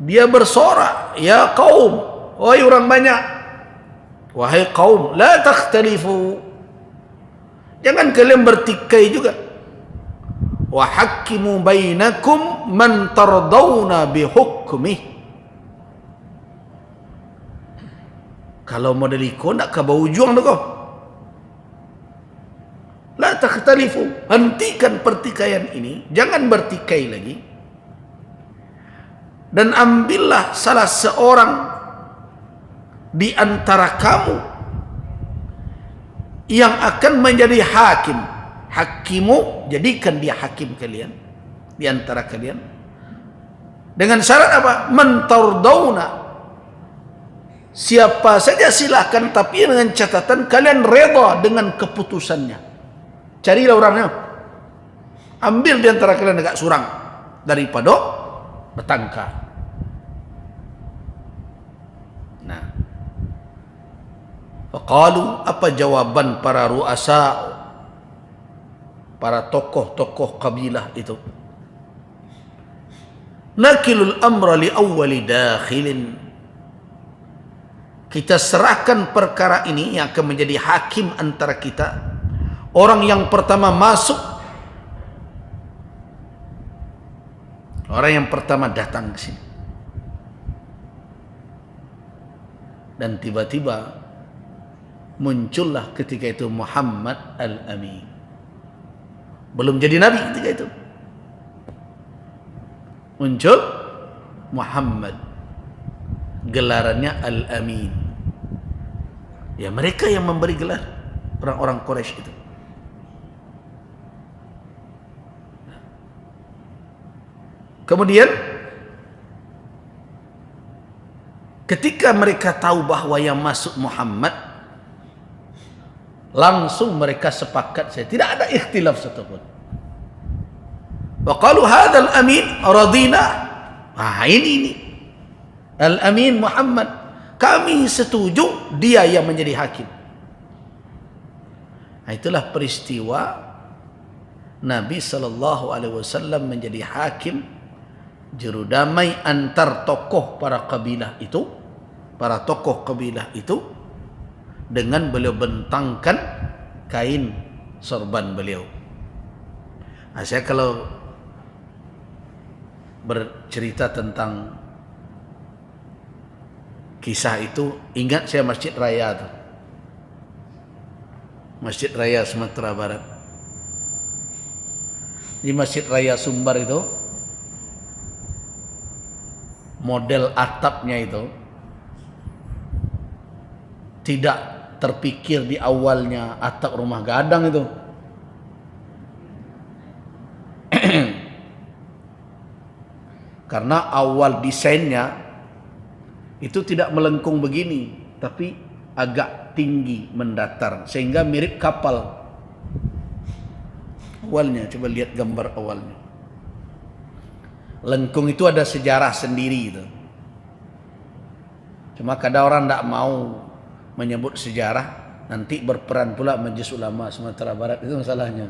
Dia bersorak, ya kaum, wahai orang banyak, wahai kaum, la takhtalifu, jangan kalian bertikai juga. Wa hakimu bainakum man tardawna bihukmih. Kalau model ikut nak ke bau juang tu kau. La takhtalifu, hentikan pertikaian ini, jangan bertikai lagi. Dan ambillah salah seorang di antara kamu yang akan menjadi hakim. Hakimu, jadikan dia hakim kalian di antara kalian. Dengan syarat apa? Man tardawna, siapa saja silahkan, tapi dengan catatan kalian reda dengan keputusannya. Carilah orangnya, ambil di antara kalian agak surang daripada bertangkar. Nah, faqalu, apa jawaban para ru'asa, para tokoh-tokoh kabilah itu? Nakilul amra li awwali dakhilin, kita serahkan perkara ini yang akan menjadi hakim antara kita, orang yang pertama masuk, orang yang pertama datang ke sini. Dan tiba-tiba muncullah ketika itu Muhammad Al-Amin. Belum jadi nabi ketika itu. Muncul Muhammad, gelarannya Al-Amin. Ya, mereka yang memberi gelar, orang-orang Quraisy itu. Kemudian ketika mereka tahu bahwa yang masuk Muhammad, langsung mereka sepakat saja, tidak ada ikhtilaf satupun. Wa qalu hadzal amin radina. Ini Al-Amin Muhammad, kami setuju dia yang menjadi hakim. Nah, itulah peristiwa Nabi SAW menjadi hakim, juru damai antar tokoh para kabilah itu, para tokoh kabilah itu, dengan beliau bentangkan kain sorban beliau. Nah, saya kalau bercerita tentang kisah itu, ingat saya Masjid Raya tuh, Masjid Raya Sumatera Barat. Di Masjid Raya Sumbar itu, model atapnya itu tidak terpikir di awalnya atap rumah gadang itu. Karena awal desainnya itu tidak melengkung begini, tapi agak tinggi mendatar, sehingga mirip kapal. Awalnya, coba lihat gambar awalnya. Lengkung itu ada sejarah sendiri itu. Cuma kadang orang tidak mau menyebut sejarah, nanti berperan pula Majelis Ulama Sumatera Barat, itu masalahnya.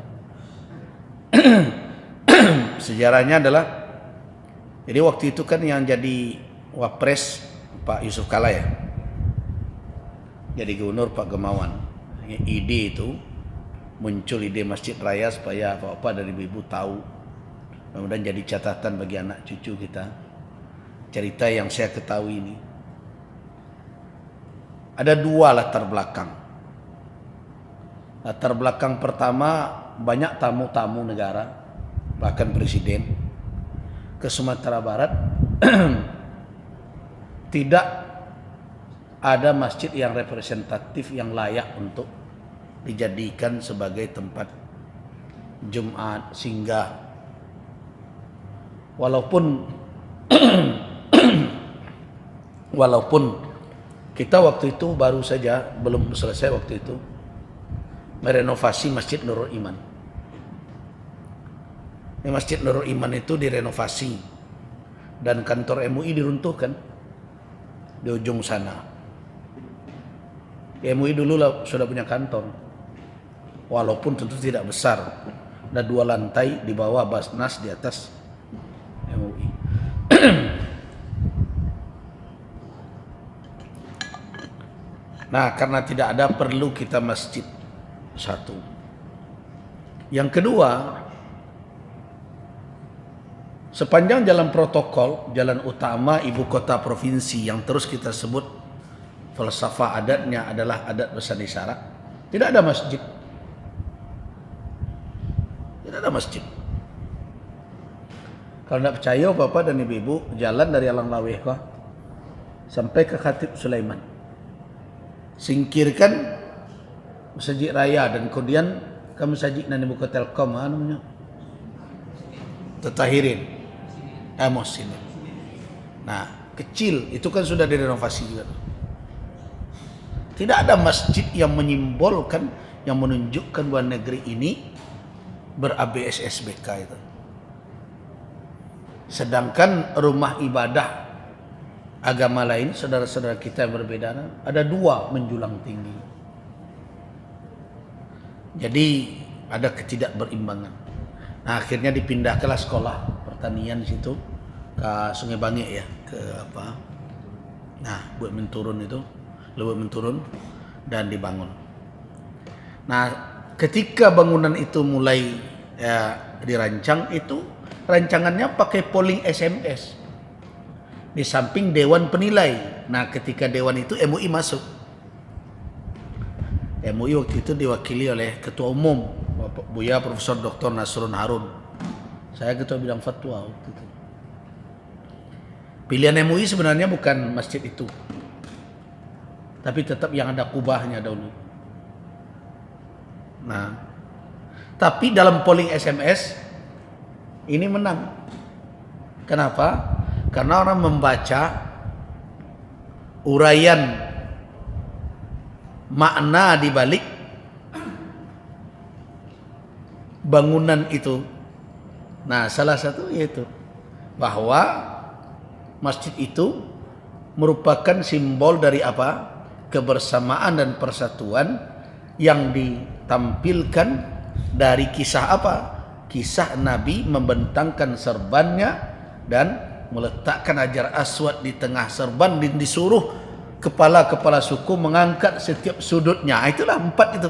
Sejarahnya adalah, jadi waktu itu kan yang jadi wapres Pak Yusuf Kala ya, jadi gubernur Pak Gamawan. Ide itu muncul, ide masjid raya supaya bapak dan ibu tahu. Mudah-mudahan jadi catatan bagi anak cucu kita. Cerita yang saya ketahui ini. Ada dua latar belakang. Latar belakang pertama, banyak tamu-tamu negara, bahkan presiden ke Sumatera Barat. Tidak ada masjid yang representatif, yang layak untuk dijadikan sebagai tempat Jumat singgah. Walaupun kita waktu itu baru saja, belum selesai waktu itu, merenovasi Masjid Nurul Iman. Masjid Nurul Iman itu direnovasi dan kantor MUI diruntuhkan di ujung sana. MUI dulu sudah punya kantor, walaupun tentu tidak besar. Ada 2 lantai, di bawah Basnas, di atas MUI. Nah, karena tidak ada, perlu kita masjid satu. Yang kedua, sepanjang jalan protokol, jalan utama ibu kota provinsi yang terus kita sebut falsafah adatnya adalah adat Besan Isyarat, tidak ada masjid. Tidak ada masjid. Kalau tidak percaya Bapak dan Ibu-ibu, jalan dari Alang Laweh sampai ke Khatib Sulaiman. Singkirkan Masjid Raya dan kemudian ke Masjid nan Ibu Kota Telkom, namanya Tetahirin, Amos ini. Nah, kecil itu kan sudah direnovasi juga. Tidak ada masjid yang menyimbolkan, yang menunjukkan bahwa negeri ini ber-ABSSBK itu. Sedangkan rumah ibadah agama lain, saudara-saudara kita yang berbeda, ada 2 menjulang tinggi. Jadi ada ketidakberimbangan. Nah, akhirnya dipindahkanlah sekolah pertanian situ ke Sungai Bangik ya, ke apa? Nah, buat menturun itu, Lubuk Menturun, dan dibangun. Nah, ketika bangunan itu mulai dirancang, itu rancangannya pakai polling SMS. Di samping dewan penilai. Nah, ketika dewan itu MUI masuk. MUI waktu itu diwakili oleh Ketua Umum Bapak Buya Profesor Dr. Nasrun Harun. Saya ketua bidang fatwa waktu itu. Pilihan MUI sebenarnya bukan masjid itu, tapi tetap yang ada kubahnya dahulu. Nah, tapi dalam polling SMS ini menang. Kenapa? Karena orang membaca uraian makna di balik bangunan itu. Nah, salah satu yaitu bahwa masjid itu merupakan simbol dari apa? Kebersamaan dan persatuan yang ditampilkan dari kisah apa? Kisah Nabi membentangkan serbannya dan meletakkan Hajar Aswad di tengah serban, dan disuruh kepala-kepala suku mengangkat setiap sudutnya. Itulah 4 itu.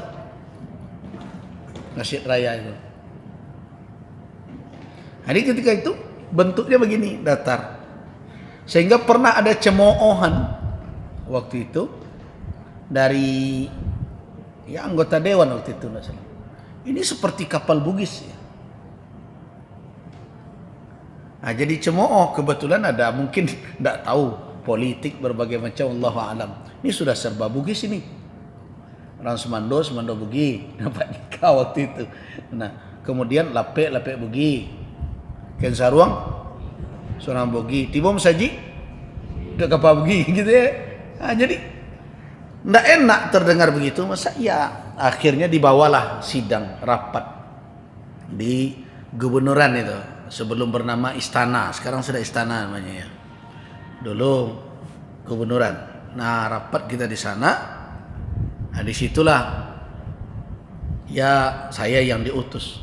Masjid Raya itu. Jadi ketika itu bentuknya begini, datar. Sehingga pernah ada cemoohan waktu itu dari anggota dewan waktu itu. Ini seperti kapal Bugis ya. Nah, jadi cemooh, kebetulan ada, mungkin tidak tahu politik berbagai macam, Allahu a'lam. Ini sudah serba Bugis ini. Orang Semando Bugi, dapat nikah waktu itu. Nah, kemudian lapek Bugi. Ken Saruang Bugi. Tiba Saji udah kapal Bugi gitu ya. Nah, jadi tidak enak terdengar begitu, masa ya. Akhirnya dibawalah sidang rapat di gubernuran itu, sebelum bernama Istana, sekarang sudah Istana namanya ya. Dulu gubernuran. Nah, rapat kita di sana. Nah, disitulah ya saya yang diutus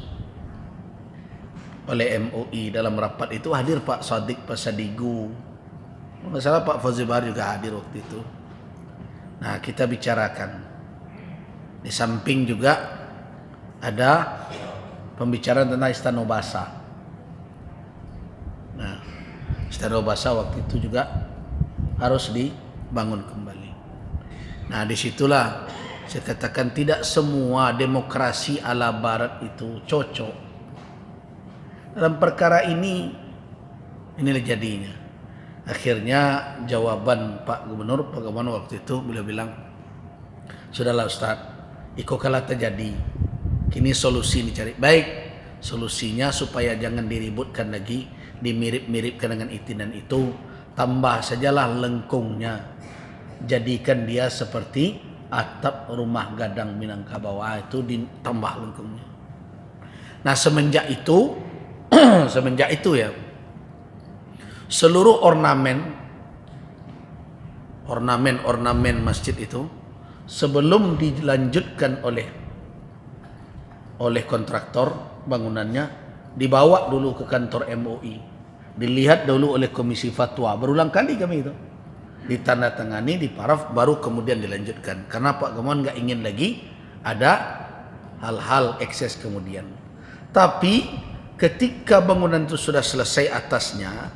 oleh MUI. Dalam rapat itu hadir Pak Sadiq Pasadigu, nggak salah Pak Fauzi Bahar juga hadir waktu itu. Nah, kita bicarakan. Di samping juga ada pembicaraan tentang Istana Bahasa. Nah, Istana Bahasa waktu itu juga harus dibangun kembali. Nah, disitulah saya katakan tidak semua demokrasi ala Barat itu cocok. Dalam perkara ini, inilah jadinya. Akhirnya jawaban Pak Gubernur waktu itu beliau bilang, sudahlah Ustaz, iko kalah terjadi. Kini solusi dicari. Baik, solusinya supaya jangan diributkan lagi, dimirip-miripkan dengan itu dan itu, tambah sajalah lengkungnya. Jadikan dia seperti atap rumah gadang Minangkabau, itu ditambah lengkungnya. Nah, semenjak itu ya, seluruh ornamen masjid itu sebelum dilanjutkan oleh kontraktor bangunannya, dibawa dulu ke kantor MUI, dilihat dulu oleh komisi fatwa, berulang kali kami itu ditandatangani, diparaf, baru kemudian dilanjutkan, karena Pak Gamawan nggak ingin lagi ada hal-hal ekses kemudian. Tapi ketika bangunan itu sudah selesai atasnya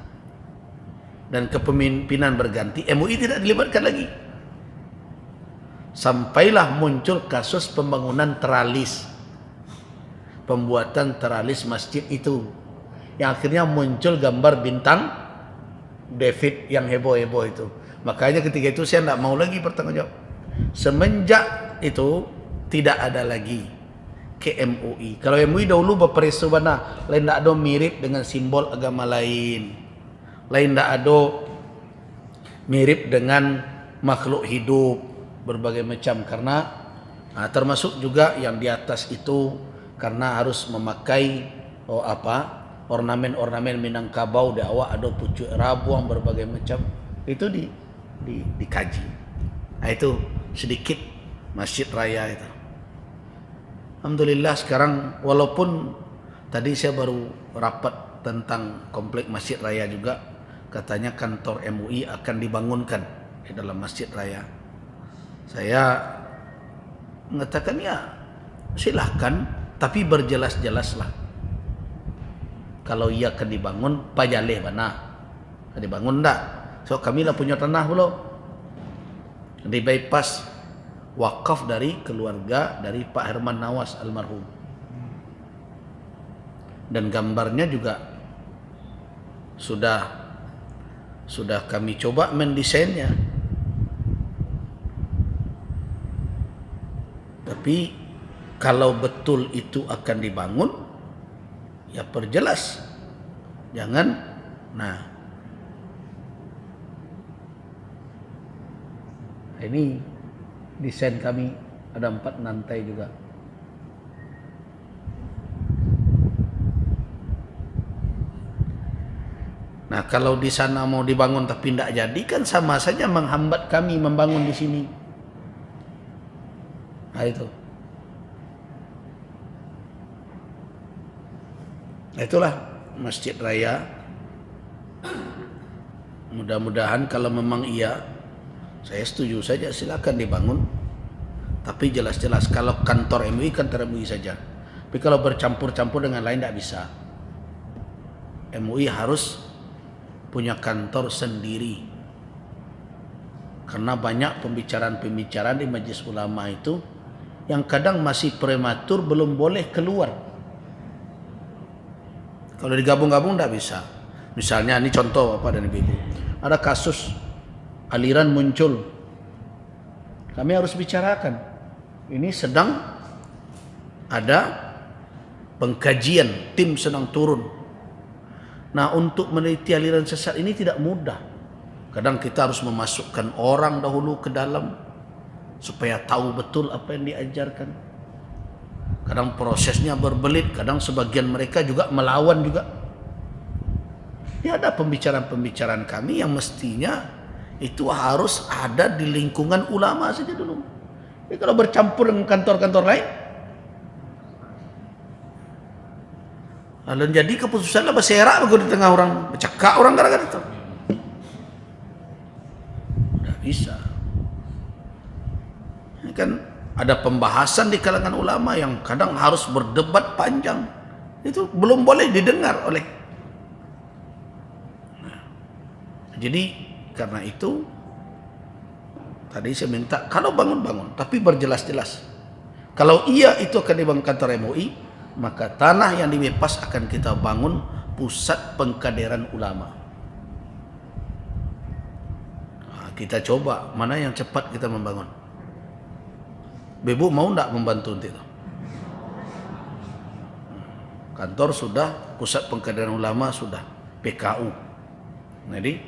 dan kepemimpinan berganti, MUI tidak dilibatkan lagi. Sampailah muncul kasus pembangunan teralis, pembuatan teralis masjid itu, yang akhirnya muncul gambar bintang David yang heboh-heboh itu. Makanya ketika itu saya tidak mau lagi bertanggung jawab. Semenjak itu tidak ada lagi ke MUI. Kalau MUI dahulu berperesubana, lain tidak ada mirip dengan simbol agama lain, tidak ada mirip dengan makhluk hidup berbagai macam, karena termasuk juga yang di atas itu karena harus memakai ornamen-ornamen Minangkabau, di awak ada pucuk rabuang berbagai macam, itu dikaji. Nah, itu sedikit Masjid Raya itu. Alhamdulillah sekarang, walaupun tadi saya baru rapat tentang komplek Masjid Raya juga, katanya kantor MUI akan dibangunkan di dalam Masjid Raya. Saya mengatakan ya silahkan, tapi berjelas-jelaslah. Kalau ia akan dibangun, pajaleh mana? Dibangun enggak? So kami lah punya tanah belum? Di bypass wakaf dari keluarga dari Pak Herman Nawas almarhum. Dan gambarnya juga sudah kami coba mendesainnya. Tapi kalau betul itu akan dibangun, ya perjelas. Jangan, nah ini desain kami ada 4 lantai juga. Nah, kalau di sana mau dibangun tapi tidak jadi, kan sama saja menghambat kami membangun di sini. Nah, itu. Itulah Masjid Raya. Mudah-mudahan kalau memang iya, saya setuju saja, silakan dibangun. Tapi jelas-jelas kalau kantor MUI, kantor MUI saja. Tapi kalau bercampur-campur dengan lain tidak bisa. MUI harus punya kantor sendiri. Karena banyak pembicaraan-pembicaraan di Majelis Ulama itu yang kadang masih prematur, belum boleh keluar. Kalau digabung-gabung tidak bisa. Misalnya ini contoh Bapak dan Ibu. Ada kasus aliran muncul. Kami harus bicarakan. Ini sedang ada pengkajian, tim sedang turun. Nah, untuk meneliti aliran sesat ini tidak mudah. Kadang kita harus memasukkan orang dahulu ke dalam supaya tahu betul apa yang diajarkan. Kadang prosesnya berbelit, kadang sebagian mereka juga melawan juga. Ya ada pembicaraan-pembicaraan kami yang mestinya itu harus ada di lingkungan ulama saja dulu. Jadi kalau bercampur dengan kantor-kantor lain, lalu jadi keputusannya berserak begitu di tengah orang, bercakap orang gara-gara itu. Tidak bisa. Ini kan ada pembahasan di kalangan ulama yang kadang harus berdebat panjang. Itu belum boleh didengar oleh. Nah, jadi karena itu tadi saya minta kalau bangun-bangun tapi berjelas-jelas. Kalau iya itu akan dibangun kantor MUI, maka tanah yang di Wepas akan kita bangun pusat pengkaderan ulama. Nah, kita coba mana yang cepat kita membangun. Bebu mau enggak membantu untuk itu? Kantor sudah, pusat pengkaderan ulama sudah, PKU. Jadi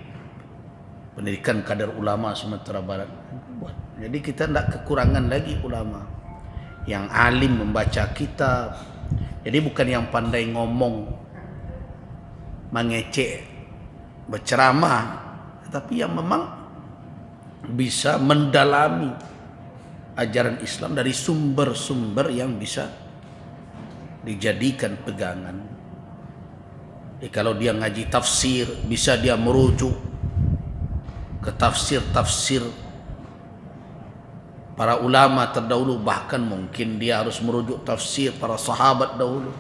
pendidikan kader ulama Sumatera Barat. Jadi kita tidak kekurangan lagi ulama yang alim membaca kitab. Jadi bukan yang pandai ngomong, mengecek, berceramah, tapi yang memang bisa mendalami ajaran Islam dari sumber-sumber yang bisa dijadikan pegangan. Jadi kalau dia ngaji tafsir, bisa dia merujuk ke tafsir-tafsir para ulama terdahulu, bahkan mungkin dia harus merujuk tafsir para sahabat dahulu.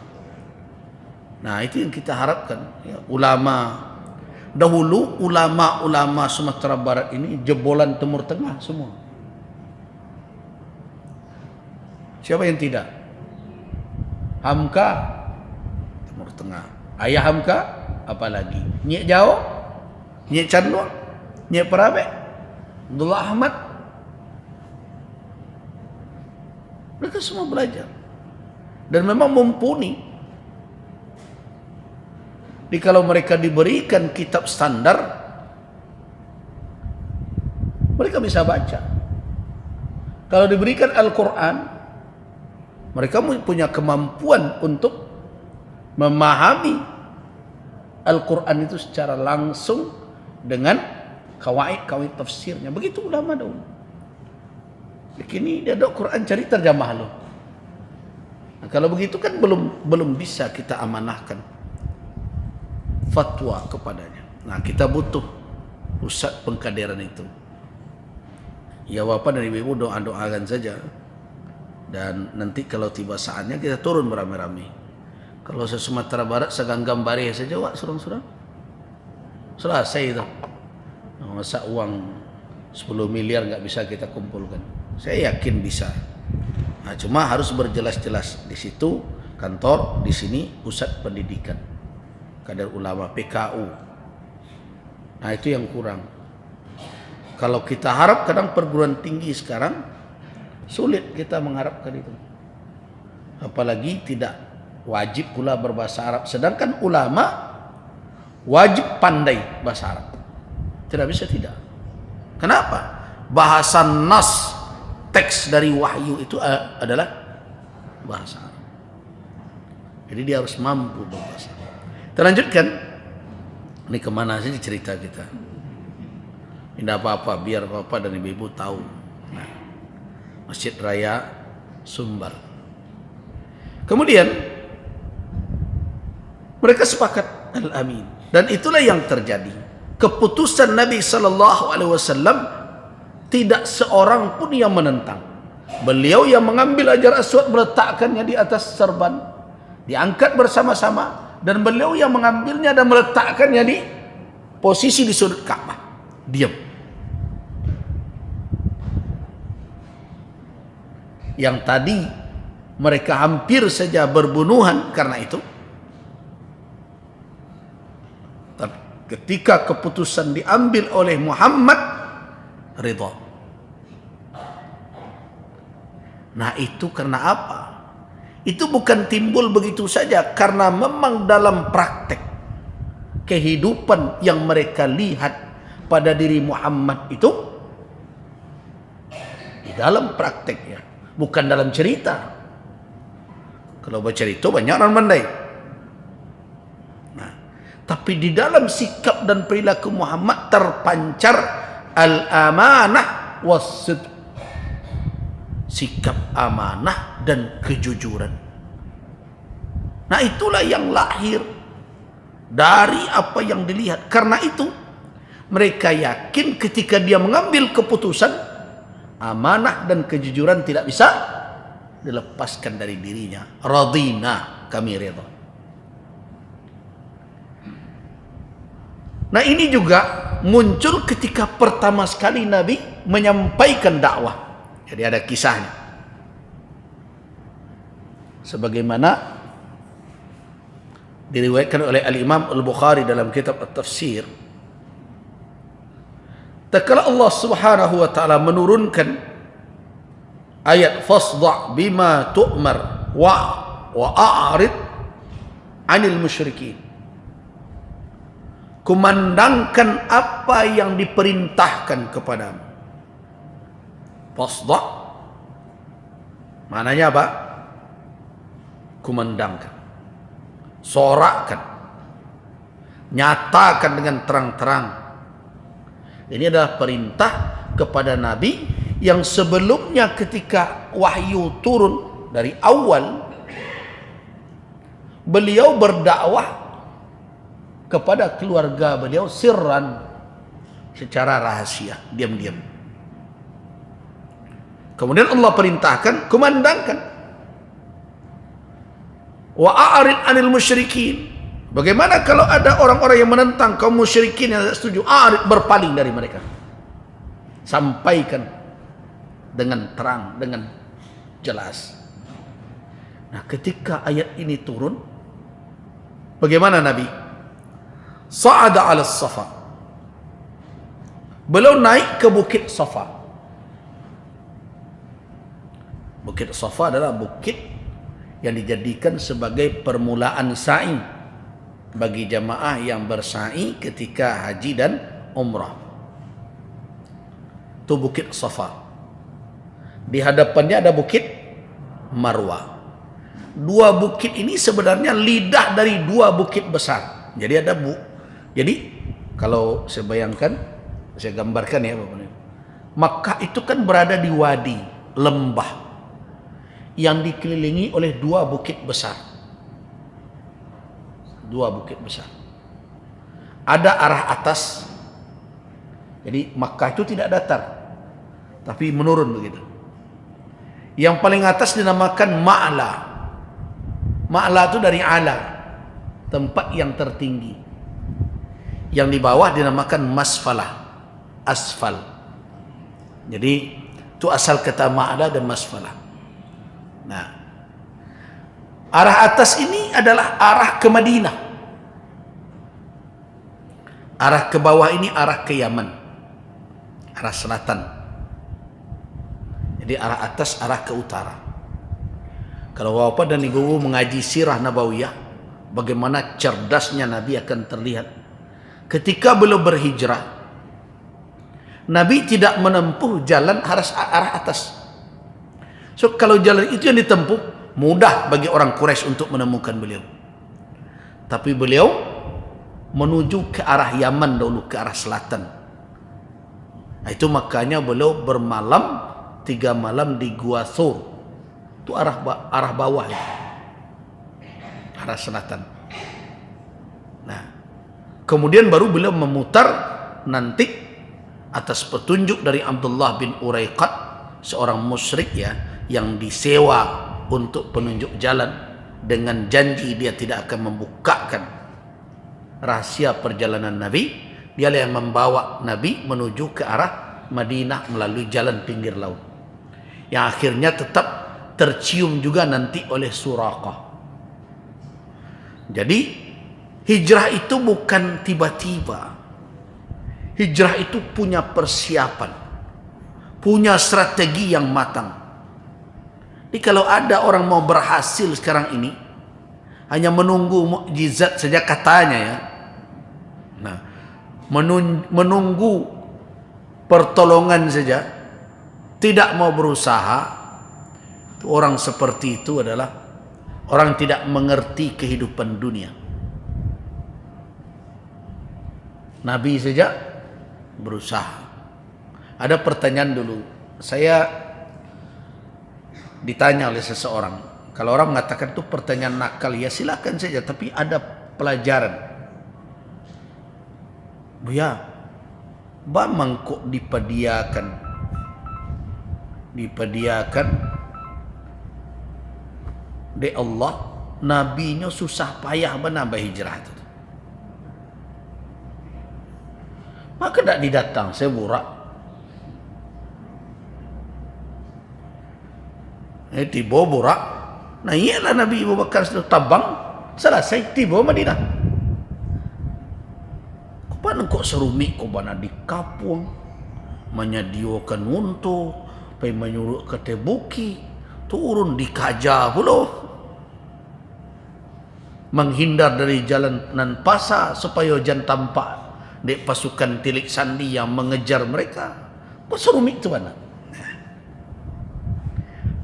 Nah, itu yang kita harapkan. Ya, ulama dahulu, ulama-ulama Sumatera Barat ini jebolan Timur Tengah semua. Siapa yang tidak? Hamka Timur Tengah. Ayah Hamka apalagi? Nyek Jauh, Nyek Candua, Nyek Perabe, Abdullah Ahmad. Mereka semua belajar dan memang mumpuni. Jadi kalau mereka diberikan kitab standar, mereka bisa baca. Kalau diberikan Al-Quran, mereka punya kemampuan untuk memahami Al-Quran itu secara langsung dengan kawaid-kawaid tafsirnya. Begitu ulama dahulu. Begini dia ada Quran cari terjemah loh. Nah, kalau begitu kan belum bisa kita amanahkan fatwa kepadanya. Nah, kita butuh pusat pengkaderan itu. Ya Bapak dan Ibu doa-doakan saja. Dan nanti kalau tiba saatnya kita turun beramai-ramai. Kalau se Sumatera Barat seganggam bareh saja, wak surang-surang. Selesai itu. Masa uang 10 miliar nggak bisa kita kumpulkan? Saya yakin bisa. Nah, cuma harus berjelas-jelas. Di situ kantor, di sini pusat pendidikan. Kader ulama PKU. Nah, itu yang kurang. Kalau kita harap kadang perguruan tinggi sekarang sulit kita mengharapkan itu. Apalagi tidak wajib pula berbahasa Arab. Sedangkan ulama wajib pandai bahasa Arab. Tidak bisa tidak. Kenapa? Bahasa nas, teks dari wahyu itu adalah bahasa Arab. Jadi dia harus mampu berbahasa Arab. Kita lanjutkan. Ini kemana saja cerita kita. Tidak apa-apa, biar Bapak dan Ibu tahu. Nah, Masjid Raya Sumbar. Kemudian mereka sepakat al-amin, dan itulah yang terjadi. Keputusan Nabi sallallahu alaihi wasallam tidak seorang pun yang menentang. Beliau yang mengambil Hajar Aswad, meletakkannya di atas serban, diangkat bersama-sama, dan beliau yang mengambilnya dan meletakkannya di posisi di sudut Ka'bah. Diam. Yang tadi mereka hampir saja berbunuhan karena itu, tapi ketika keputusan diambil oleh Muhammad, ridha. Nah, itu karena apa? Itu bukan timbul begitu saja, karena memang dalam praktek kehidupan yang mereka lihat pada diri Muhammad itu, di dalam prakteknya, bukan dalam cerita. Kalau baca itu banyak orang pandai. Nah, tapi di dalam sikap dan perilaku Muhammad terpancar al-amanah was-sidq. Sikap amanah dan kejujuran. Nah, itulah yang lahir dari apa yang dilihat. Karena itu mereka yakin ketika dia mengambil keputusan, amanah dan kejujuran tidak bisa dilepaskan dari dirinya. Radina, kami redha. Nah, ini juga muncul ketika pertama sekali Nabi menyampaikan dakwah. Jadi ada kisahnya. Sebagaimana diriwayatkan oleh Al-Imam Al-Bukhari dalam kitab At-Tafsir, tatkala Allah Subhanahu wa taala menurunkan ayat fasda' bima tu'mar wa a'rid 'anil musyrikin. Kumandangkan apa yang diperintahkan kepadamu. Fasda' maknanya apa? Kumandangkan, sorakkan, nyatakan dengan terang-terang. Ini adalah perintah kepada Nabi yang sebelumnya ketika wahyu turun dari awal, beliau berdakwah kepada keluarga beliau sirran, secara rahasia, diam-diam. Kemudian Allah perintahkan, kumandangkan. Wa a'rid 'anil musyrikin. Bagaimana kalau ada orang-orang yang menentang kaum musyrikin yang tidak setuju? A'rid, berpaling dari mereka. Sampaikan dengan terang, dengan jelas. Nah, ketika ayat ini turun, bagaimana Nabi? Sa'ada 'ala Safa. Beliau naik ke Bukit Safa. Bukit Safa adalah bukit yang dijadikan sebagai permulaan sa'i bagi jamaah yang bersa'i ketika haji dan umrah. Itu Bukit Safa. Di hadapannya ada Bukit Marwah. Dua bukit ini sebenarnya lidah dari dua bukit besar. Jadi kalau saya bayangkan, saya gambarkan ya Bapak. Makkah itu kan berada di wadi, lembah yang dikelilingi oleh dua bukit besar. Dua bukit besar. Ada arah atas. Jadi Makkah itu tidak datar, tapi menurun begitu. Yang paling atas dinamakan Ma'la. Ma'la itu dari ala, tempat yang tertinggi. Yang di bawah dinamakan Masfalah, asfal. Jadi itu asal kata Ma'la dan Masfalah. Nah, arah atas ini adalah arah ke Madinah. Arah ke bawah ini arah ke Yaman, arah selatan. Jadi arah atas arah ke utara. Kalau Bapak dan Ibu mengaji sirah Nabawiyah, bagaimana cerdasnya Nabi akan terlihat. Ketika beliau berhijrah, Nabi tidak menempuh jalan arah atas. So kalau jalan itu yang ditempuh, mudah bagi orang Quraisy untuk menemukan beliau. Tapi beliau menuju ke arah Yaman dulu, ke arah selatan. Nah, itu makanya beliau bermalam 3 malam di Gua Thur. Itu arah bawah ya. Arah selatan. Nah, kemudian baru beliau memutar nanti atas petunjuk dari Abdullah bin Uraiqat, seorang musyrik ya, yang disewa untuk penunjuk jalan dengan janji dia tidak akan membukakan rahasia perjalanan Nabi. Dialah yang membawa Nabi menuju ke arah Madinah melalui jalan pinggir laut, yang akhirnya tetap tercium juga nanti oleh Suraqah. Jadi hijrah itu bukan tiba-tiba. Hijrah itu punya persiapan, punya strategi yang matang. Jadi kalau ada orang mau berhasil sekarang ini, hanya menunggu mukjizat saja katanya ya. Nah, menunggu pertolongan saja, tidak mau berusaha, orang seperti itu adalah Orang tidak mengerti kehidupan dunia. Nabi saja berusaha. Ada pertanyaan dulu. Saya ditanya oleh seseorang. Kalau orang mengatakan itu pertanyaan nakal, ya silakan saja. Tapi ada pelajaran. Buya, bamang kok dipadiakan de Allah, nabinya susah payah menambah hijrah itu. Maka tidak didatang, saya burak. Tiba burak. Nah iyalah Nabi Abu Bakar sudah tabang, selesai tiba Madinah. Kupana kok serumik, kupana di kapung, menyediakan untuk, pai menyuruh ke Tebuki, turun di Kaja pula, menghindar dari jalanan pasar supaya jangan tampak dek pasukan Tilik Sandi yang mengejar mereka. Kok serumit itu mana?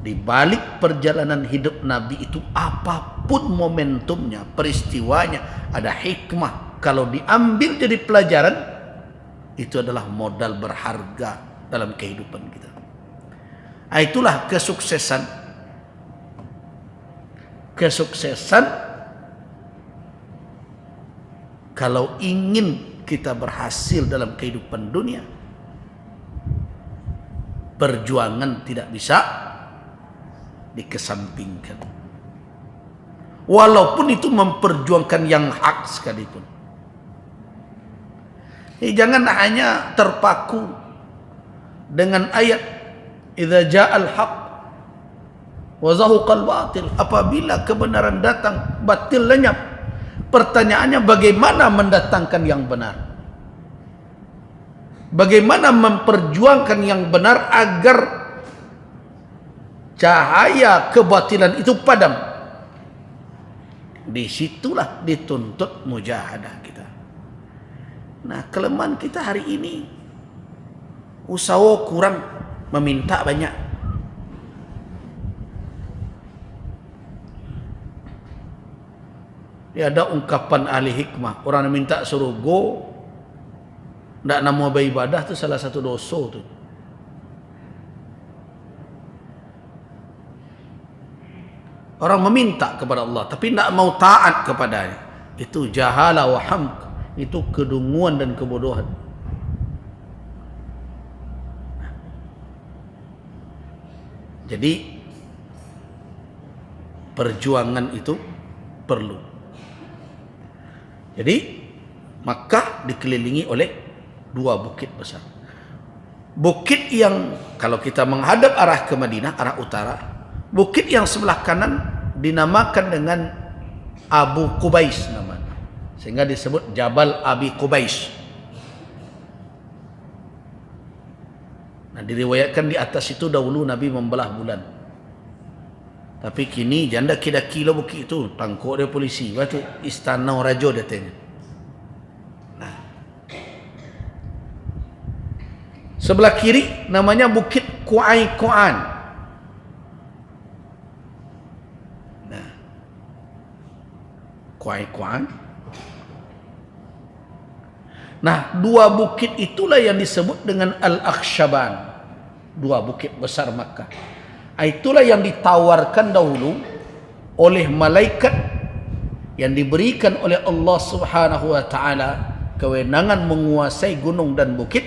Di balik perjalanan hidup Nabi itu, apapun momentumnya, peristiwanya, ada hikmah. Kalau diambil jadi pelajaran, itu adalah modal berharga dalam kehidupan kita. Itulah kesuksesan. Kesuksesan kalau ingin kita berhasil dalam kehidupan dunia, perjuangan tidak bisa dikesampingkan. Walaupun itu memperjuangkan yang hak sekalipun. Jangan hanya terpaku dengan ayat idza ja'al haq wa zahuqal batil. Apabila kebenaran datang, batil lenyap. Pertanyaannya bagaimana mendatangkan yang benar? Bagaimana memperjuangkan yang benar agar cahaya kebatilan itu padam? Disitulah dituntut mujahadah kita. Nah, kelemahan kita hari ini, usaha kurang, meminta banyak. Ya, ada ungkapan ahli hikmah, orang yang minta suruh go, tidak nama beribadah, itu salah satu dosa tu. Orang meminta kepada Allah tapi tidak mau taat kepadanya, itu jahala wa hamq, itu kedunguan dan kebodohan. Jadi perjuangan itu perlu. Jadi Makkah dikelilingi oleh dua bukit besar. Bukit yang kalau kita menghadap arah ke Madinah, arah utara, bukit yang sebelah kanan dinamakan dengan Abu Qubais namanya, sehingga disebut Jabal Abi Qubais. Nah, diriwayatkan di atas itu dahulu Nabi membelah bulan. Tapi kini janda kira kilo bukit itu, tangkuk dia polisi. Waktu istana raja datanya. Nah, sebelah kiri namanya Bukit Qu'ai-Qu'an. Nah, Qu'ai-Qu'an. Nah, dua bukit itulah yang disebut dengan Al-Akhshaban. Dua bukit besar Makkah. Itulah yang ditawarkan dahulu oleh malaikat yang diberikan oleh Allah Subhanahu wa taala kewenangan menguasai gunung dan bukit,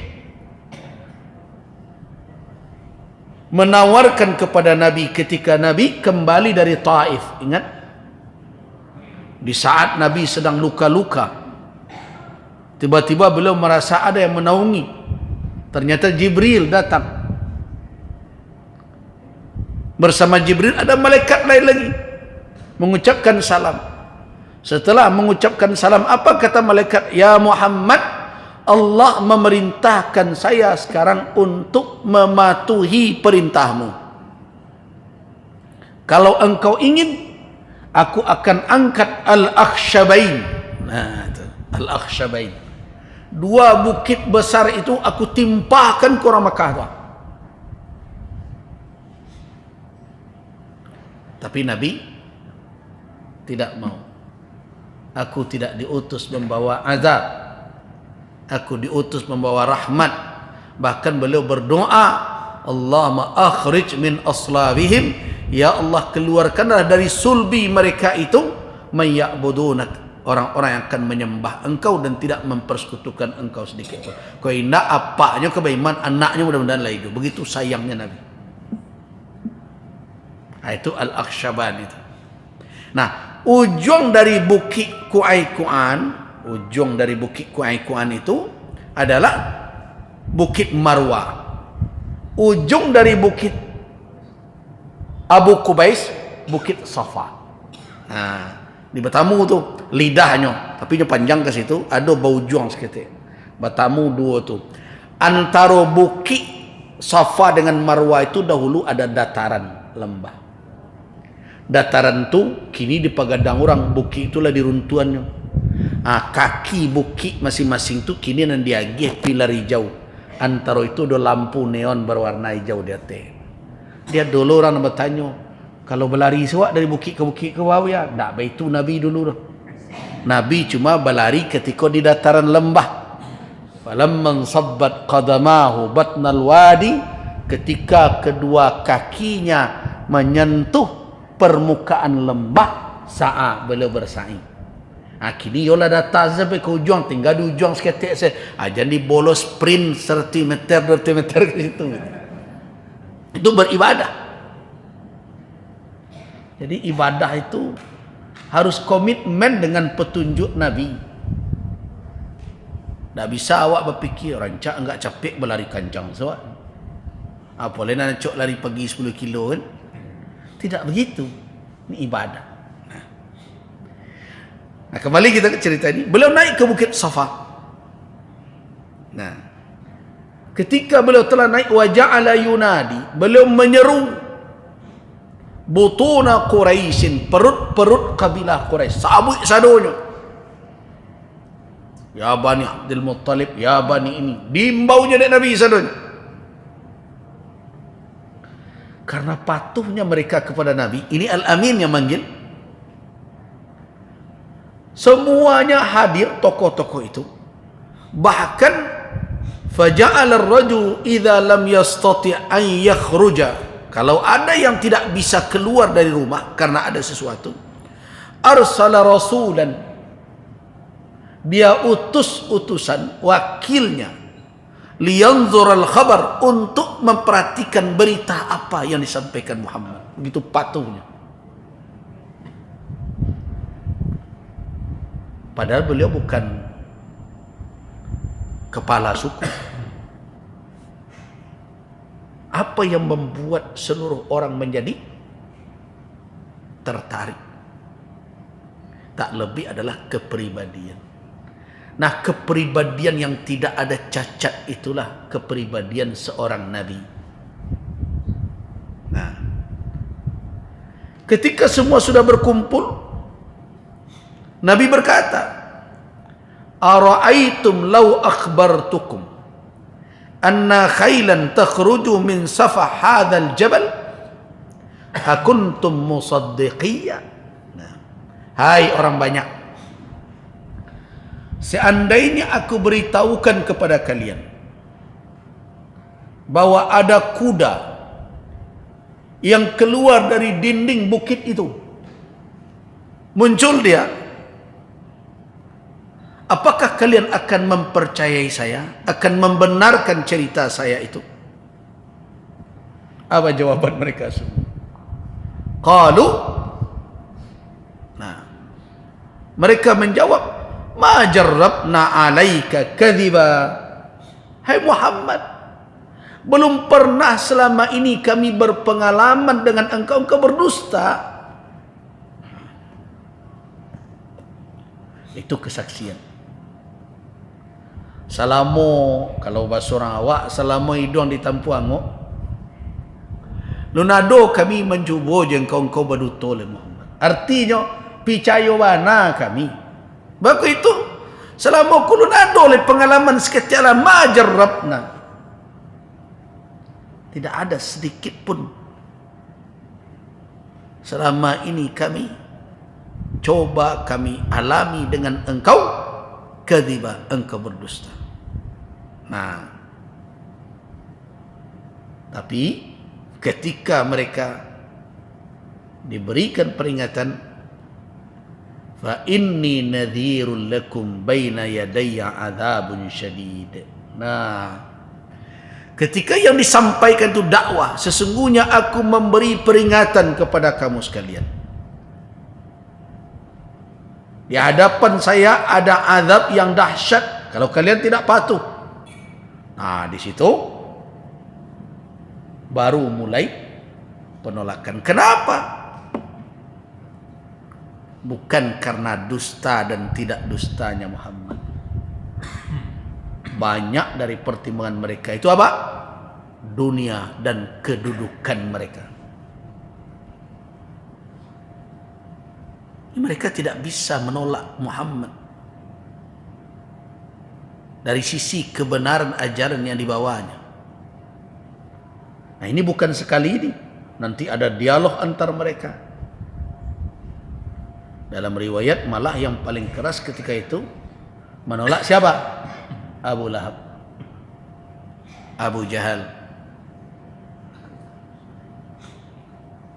menawarkan kepada Nabi ketika Nabi kembali dari Taif. Ingat, di saat Nabi sedang luka-luka, tiba-tiba beliau merasa ada yang menaungi. Ternyata Jibril datang. Bersama Jibril ada malaikat lain lagi mengucapkan salam. Setelah mengucapkan salam, apa kata malaikat? Ya Muhammad, Allah memerintahkan saya sekarang untuk mematuhi perintahmu. Kalau engkau ingin, aku akan angkat Al-Akhshabain. Nah, itu Al-Akhshabain. Dua bukit besar itu aku timpahkan ke orang Makkah tu. Tapi Nabi Tidak mau. Aku tidak diutus membawa azab. Aku diutus membawa rahmat. Bahkan beliau berdoa, Allahumma akhrij min aslabihim, ya Allah keluarkanlah dari sulbi mereka itu man ya'budunak, orang-orang yang akan menyembah engkau dan tidak mempersekutukan engkau sedikit pun. Kau indah apanya kebaiman anaknya mudah-mudahan lah itu. Begitu sayangnya Nabi. Nah, itu Al-Akhshaban itu. Nah, ujung dari Bukit Qu'ayqu'an, ujung dari Bukit Qu'ayqu'an itu adalah Bukit Marwah. Ujung dari Bukit Abu Qubais, Bukit Safa. Nah, di Batamu tu lidahnya, tapi dia panjang ke situ, ada bau juang seketik. Batamu dua tu. Antara Bukit Safa dengan Marwah itu dahulu ada dataran lembah. Dataran tu kini dipagadang orang, bukit itulah diruntuannya. Kaki bukit masing-masing tu kini nan diagih pilar hijau. Antara itu ada lampu neon berwarna hijau di atas. Dia dulu orang bertanya, kalau berlari sewak dari bukit ke bawah ya, tak itu Nabi dulu. Nabi cuma berlari ketika di dataran lembah. Falamman sabbat qadamahu batnal wadi, ketika kedua kakinya menyentuh permukaan lembah, saat beliau bersaing. Kini yola datang sampai ke ujung, tinggal di ujung seketik saya. Jadi bolos sprint 100 meter, 200 meter ke situ. Itu beribadah. Jadi ibadah itu harus komitmen dengan petunjuk Nabi. Tak bisa awak berfikir rancak enggak capek berlari kencang sewak. Boleh nak cok lari pagi 10 kilo kan? Tidak begitu. Ini ibadah. Nah, kembali kita ke cerita ini. Beliau naik ke Bukit Safa. Nah, ketika beliau telah naik, waja'ala yunadi, beliau menyeru butuna Quraisyin, perut-perut kabilah Quraisy, sabuk sadonya. Ya Bani Abdul Muttalib, ya Bani ini. Diimbaunya dari Nabi sadonya. Karena patuhnya mereka kepada Nabi. Ini Al-Amin yang manggil. Semuanya hadir, tokoh-tokoh itu. Bahkan faja'ala ar-rajul idza lam yastati' an yakhruja, kalau ada yang tidak bisa keluar dari rumah karena ada sesuatu, arsala rasulan, dia utus utusan wakilnya, liyanzur al-khabar, untuk memperhatikan berita apa yang disampaikan Muhammad. Begitu patuhnya. Padahal beliau bukan kepala suku. Apa yang membuat seluruh orang menjadi tertarik? Tak lebih adalah kepribadian. Nah, kepribadian yang tidak ada cacat itulah kepribadian seorang Nabi. Nah, ketika semua sudah berkumpul, Nabi berkata, ara'aitum law akhbartukum anna khailan takhruju min safa hadzal jabal hakuntum musaddiqiyya. Nah, hai orang banyak, seandainya aku beritahukan kepada kalian bahwa ada kuda yang keluar dari dinding bukit itu, muncul dia, apakah kalian akan mempercayai saya, akan membenarkan cerita saya itu? Apa jawaban mereka semua? Qalu, nah, mereka menjawab, ma jarrabna alaika kadhiba. Hai Muhammad, belum pernah selama ini kami berpengalaman dengan engkau berdusta. Itu kesaksian. Salamo, kalau bahasa orang awak, salamo hidung di tampuango. Lunado kami mencuba engkau berduto le Muhammad. Artinya, picayo wana kami. Baku itu, selama kulunado le pengalaman sekecala majarrabna. Tidak ada sedikit pun selama ini kami coba kami alami dengan engkau kadziba, engkau berdusta. Nah, tapi ketika mereka diberikan peringatan, fa inni nadhirul lakum baina yadayya adzabun syadid. Nah, ketika yang disampaikan itu dakwah, sesungguhnya aku memberi peringatan kepada kamu sekalian. Di hadapan saya ada azab yang dahsyat kalau kalian tidak patuh. Nah, di situ baru mulai penolakan. Kenapa? Bukan karena dusta dan tidak dustanya Muhammad. Banyak dari pertimbangan mereka itu apa? Dunia dan kedudukan mereka. Mereka tidak bisa menolak Muhammad dari sisi kebenaran ajaran yang dibawanya. Nah, ini bukan sekali ini. Nanti ada dialog antar mereka. Dalam riwayat malah yang paling keras ketika itu menolak siapa? Abu Lahab, Abu Jahal.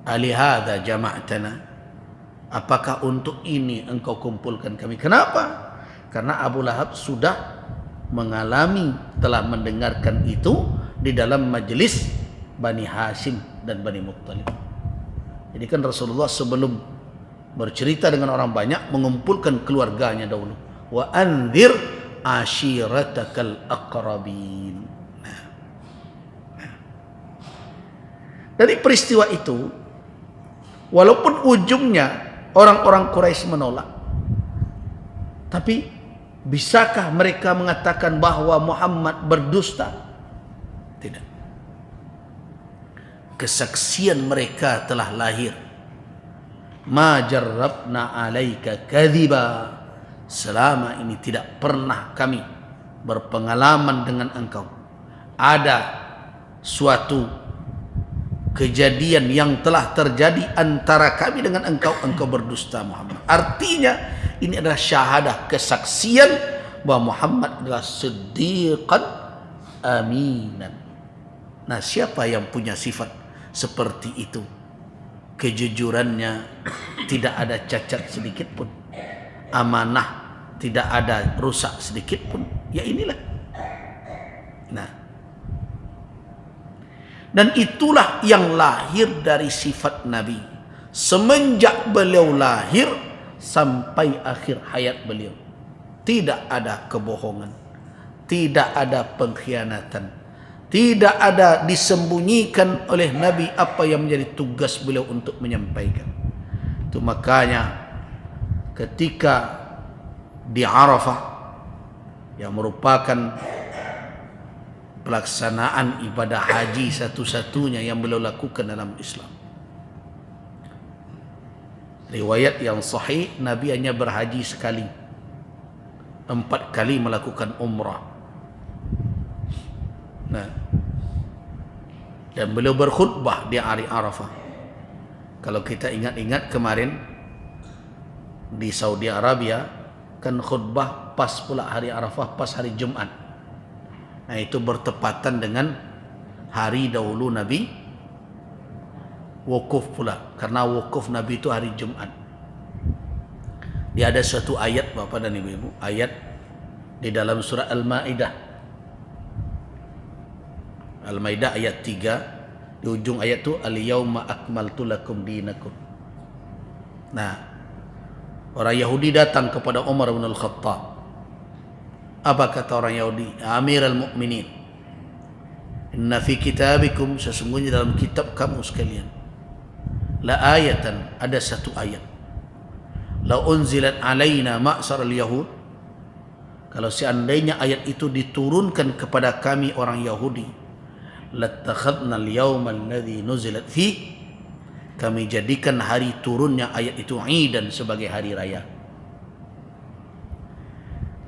Alihada jama'tana, apakah untuk ini engkau kumpulkan kami? Kenapa? Karena Abu Lahab sudah mengalami, telah mendengarkan itu di dalam majelis Bani Hashim dan Bani Muttalib. Jadi kan Rasulullah sebelum bercerita dengan orang banyak mengumpulkan keluarganya dahulu. Wa anzir ashiratakal aqrabin. Nah. Dari peristiwa itu, walaupun ujungnya orang-orang Quraisy menolak, tapi bisakah mereka mengatakan bahwa Muhammad berdusta? Tidak. Kesaksian mereka telah lahir. Ma jarrabna alaika kadhiba, selama ini tidak pernah kami berpengalaman dengan engkau ada suatu kejadian yang telah terjadi antara kami dengan engkau berdusta Muhammad. Artinya ini adalah syahadah, kesaksian bahwa Muhammad adalah siddiqan aminan. Nah, siapa yang punya sifat seperti itu? Kejujurannya tidak ada cacat sedikit pun, amanah tidak ada rusak sedikit pun. Ya inilah. Nah, dan itulah yang lahir dari sifat Nabi semenjak beliau lahir sampai akhir hayat beliau. Tidak ada kebohongan, tidak ada pengkhianatan, tidak ada disembunyikan oleh Nabi apa yang menjadi tugas beliau untuk menyampaikan. Itu makanya ketika di Arafah, yang merupakan pelaksanaan ibadah haji satu-satunya yang beliau lakukan dalam Islam. Riwayat yang sahih, Nabi hanya berhaji sekali, 4 kali melakukan umrah. Nah, dan beliau berkhutbah di hari Arafah. Kalau kita ingat-ingat kemarin di Saudi Arabia kan khutbah pas pula hari Arafah, pas hari Jumat. Nah, itu bertepatan dengan hari dahulu Nabi wukuf pula, karena wukuf Nabi itu hari Jumat. Dia ada suatu ayat Bapak dan Ibu-ibu, ayat di dalam surah Al-Maidah. Al-Maidah ayat 3, di ujung ayat itu al-yauma akmaltu lakum dinakum. Nah, orang Yahudi datang kepada Umar bin Al-Khattab. Apa kata orang Yahudi? Amirul Mukminin, inna fi kitabikum, sesungguhnya dalam kitab kamu sekalian, la ayatan, ada satu ayat, la unzilat alaina ma'sar al-yahud, kalau seandainya ayat itu diturunkan kepada kami orang Yahudi, lattakhadna al-yawma alladhi nuzilat fi, kami jadikan hari turunnya ayat itu idan, sebagai hari raya.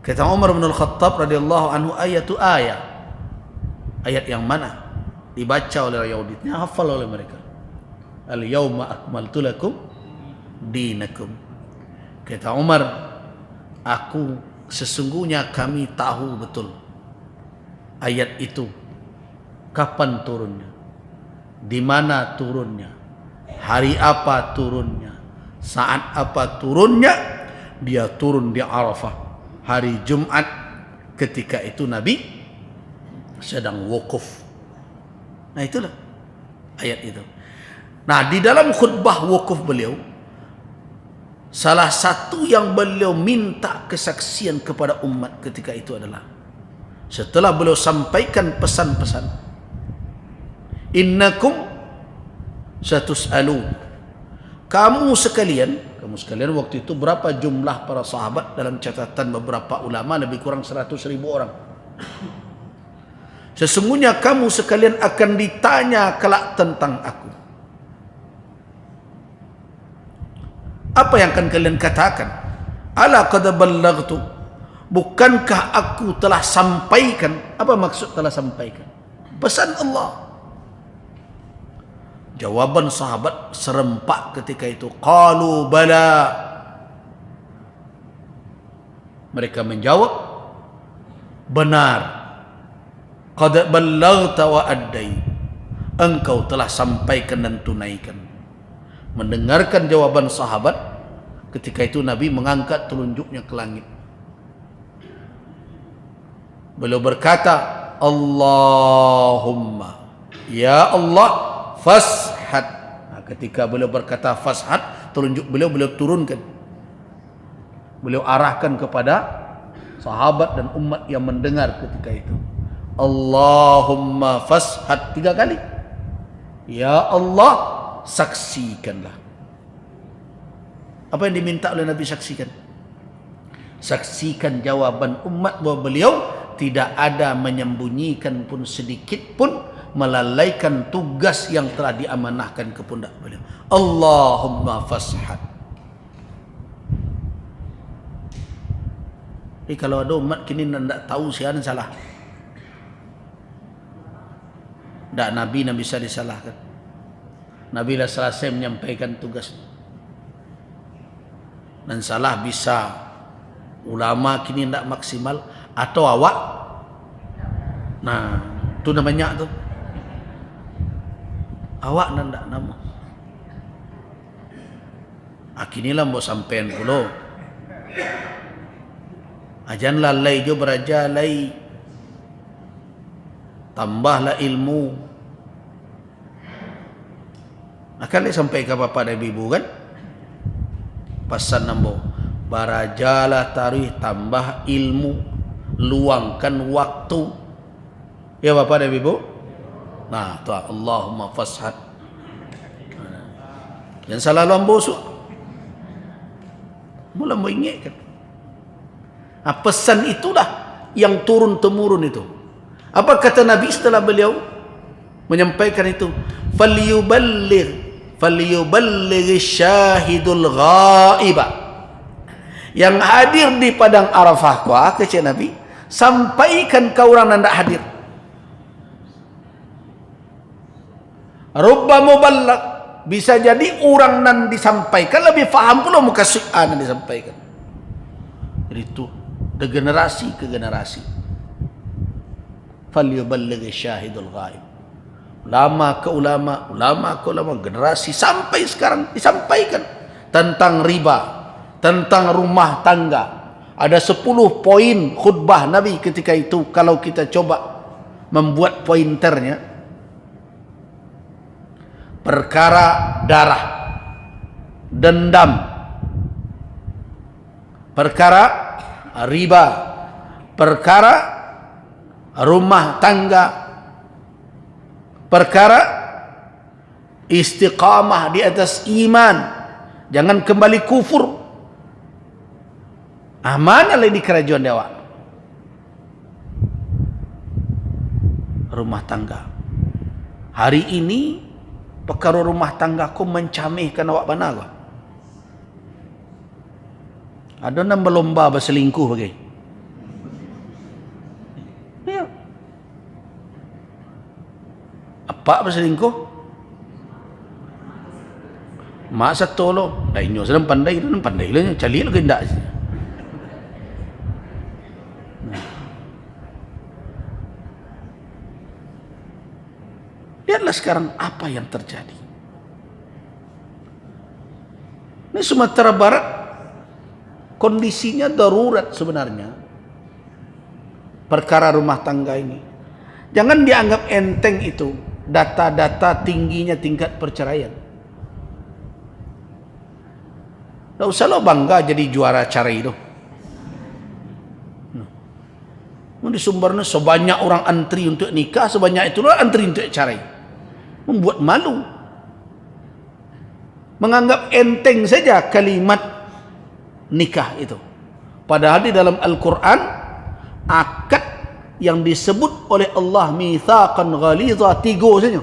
Kata Umar bin Al-Khattab radhiyallahu anhu, ayat yang mana dibaca oleh Yahudi, hafal oleh mereka, al-yawma akmaltu lakum dinakum. Kata Umar, sesungguhnya kami tahu betul ayat itu kapan turunnya, di mana turunnya, hari apa turunnya, saat apa turunnya. Dia turun di Arafah hari Jumat, ketika itu Nabi sedang wukuf. Nah, itulah ayat itu. Nah, di dalam khutbah wukuf beliau, salah satu yang beliau minta kesaksian kepada umat ketika itu adalah, setelah beliau sampaikan pesan-pesan, innakum satus'alun, kamu sekalian waktu itu berapa jumlah para sahabat? Dalam catatan beberapa ulama lebih kurang 100.000 orang. Sesungguhnya kamu sekalian akan ditanya kelak tentang aku. Apa yang akan kalian katakan? Ala qad ballaghtu, bukankah aku telah sampaikan? Apa maksud telah sampaikan? Pesan Allah. Jawaban sahabat serempak ketika itu, qalu bala. Mereka menjawab, benar. Qad ballaghta wa addai, engkau telah sampaikan dan tunaikan. Mendengarkan jawaban sahabat, ketika itu Nabi mengangkat telunjuknya ke langit. Beliau berkata, Allahumma, ya Allah, fashad. Nah, ketika beliau berkata fashad, telunjuk beliau turunkan. Beliau arahkan kepada sahabat dan umat yang mendengar ketika itu. Allahumma fashad 3 kali. Ya Allah, saksikanlah. Apa yang diminta oleh Nabi saksikan? Saksikan jawaban umat bahwa beliau tidak ada menyembunyikan pun sedikit pun, melalaikan tugas yang telah diamanahkan ke pundak beliau. Allahumma fashad. Jadi kalau ada umat kini tidak tahu siapa salah, tidak Nabi bisa disalahkan. Nabi lah selesai menyampaikan tugas, dan salah bisa ulama kini tidak maksimal atau awak. Nah, itu namanya tuh awak nanda nama. Akinilah mau sampean pulau. Ajan lalai jo beraja lai. Tambahlah ilmu. Akan sampai ke bapak dan ibu kan? Pesan nambo. Barajalah tarikh, tambah ilmu, luangkan waktu. Ya bapak dan ibu. Nah, tu Allahumma fashad. Yang salah lambo su. Mula mengingatkan. Nah, pesan itulah yang turun temurun itu. Apa kata Nabi setelah beliau menyampaikan itu? Falyuballigh syahidul ghaiba. Yang hadir di padang Arafah kata Nabi, sampaikan ke orang yang tidak hadir. Rubba muballagh, bisa jadi orang nan disampaikan lebih faham pula muka su'an yang disampaikan. Jadi itu degenerasi ke generasi. Falyuballigh syahidul ghaib. Ulama ke ulama, ulama ke ulama, generasi sampai sekarang disampaikan tentang riba, tentang rumah tangga. Ada 10 poin khutbah Nabi ketika itu. Kalau kita coba membuat pointernya, perkara darah, dendam, perkara riba, perkara rumah tangga, perkara istiqamah di atas iman, jangan kembali kufur. Mana lagi di kerajaan dewa? Rumah tangga. Hari ini perkara rumah tangga aku mencamihkan awak bana aku. Ada yang berlomba berselingkuh bagi. Ya. Apa berselingkuh? mak satu lo, dah inyo sedang pandai lah, cali lo gendak. Lihatlah sekarang apa yang terjadi. Ini Sumatera Barat kondisinya darurat sebenarnya. Perkara rumah tangga ini. Jangan dianggap enteng itu. Data-data tingginya tingkat perceraian. Tak usah lo bangga jadi juara cerai itu. Di Sumbernya sebanyak orang antri untuk nikah, sebanyak itulah antri untuk cerai. Membuat malu. Menganggap enteng saja kalimat nikah itu. Padahal di dalam Al-Quran, akad yang disebut oleh Allah mitsaqan ghaliza 3 saja.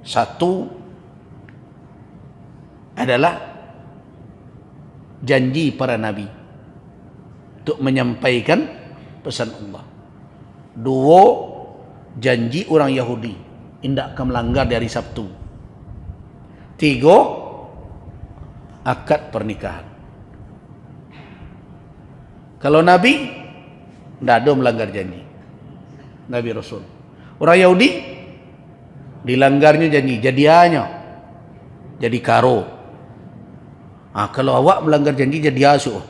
1 adalah janji para nabi untuk menyampaikan pesan Allah. 2 janji orang Yahudi tidak akan melanggar di hari Sabtu. 3 akad pernikahan. Kalau Nabi tidak ada melanggar janji. Nabi Rasul. Orang Yahudi dilanggarnya janji, jadiannya jadi karo. Kalau awak melanggar janji jadi asuh.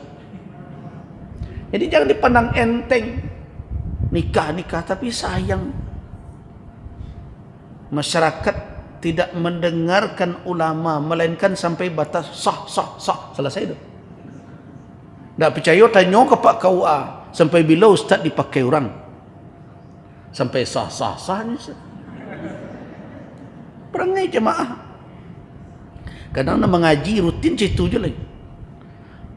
Jadi jangan dipandang enteng. Nikah tapi sayang masyarakat tidak mendengarkan ulama, melainkan sampai batas sah selesai itu. Tak percaya tanya ke Pak KUA sampai bila ustaz dipakai orang, sampai sah ni perangai jemaah. Kadang nak mengaji rutin situ je lagi.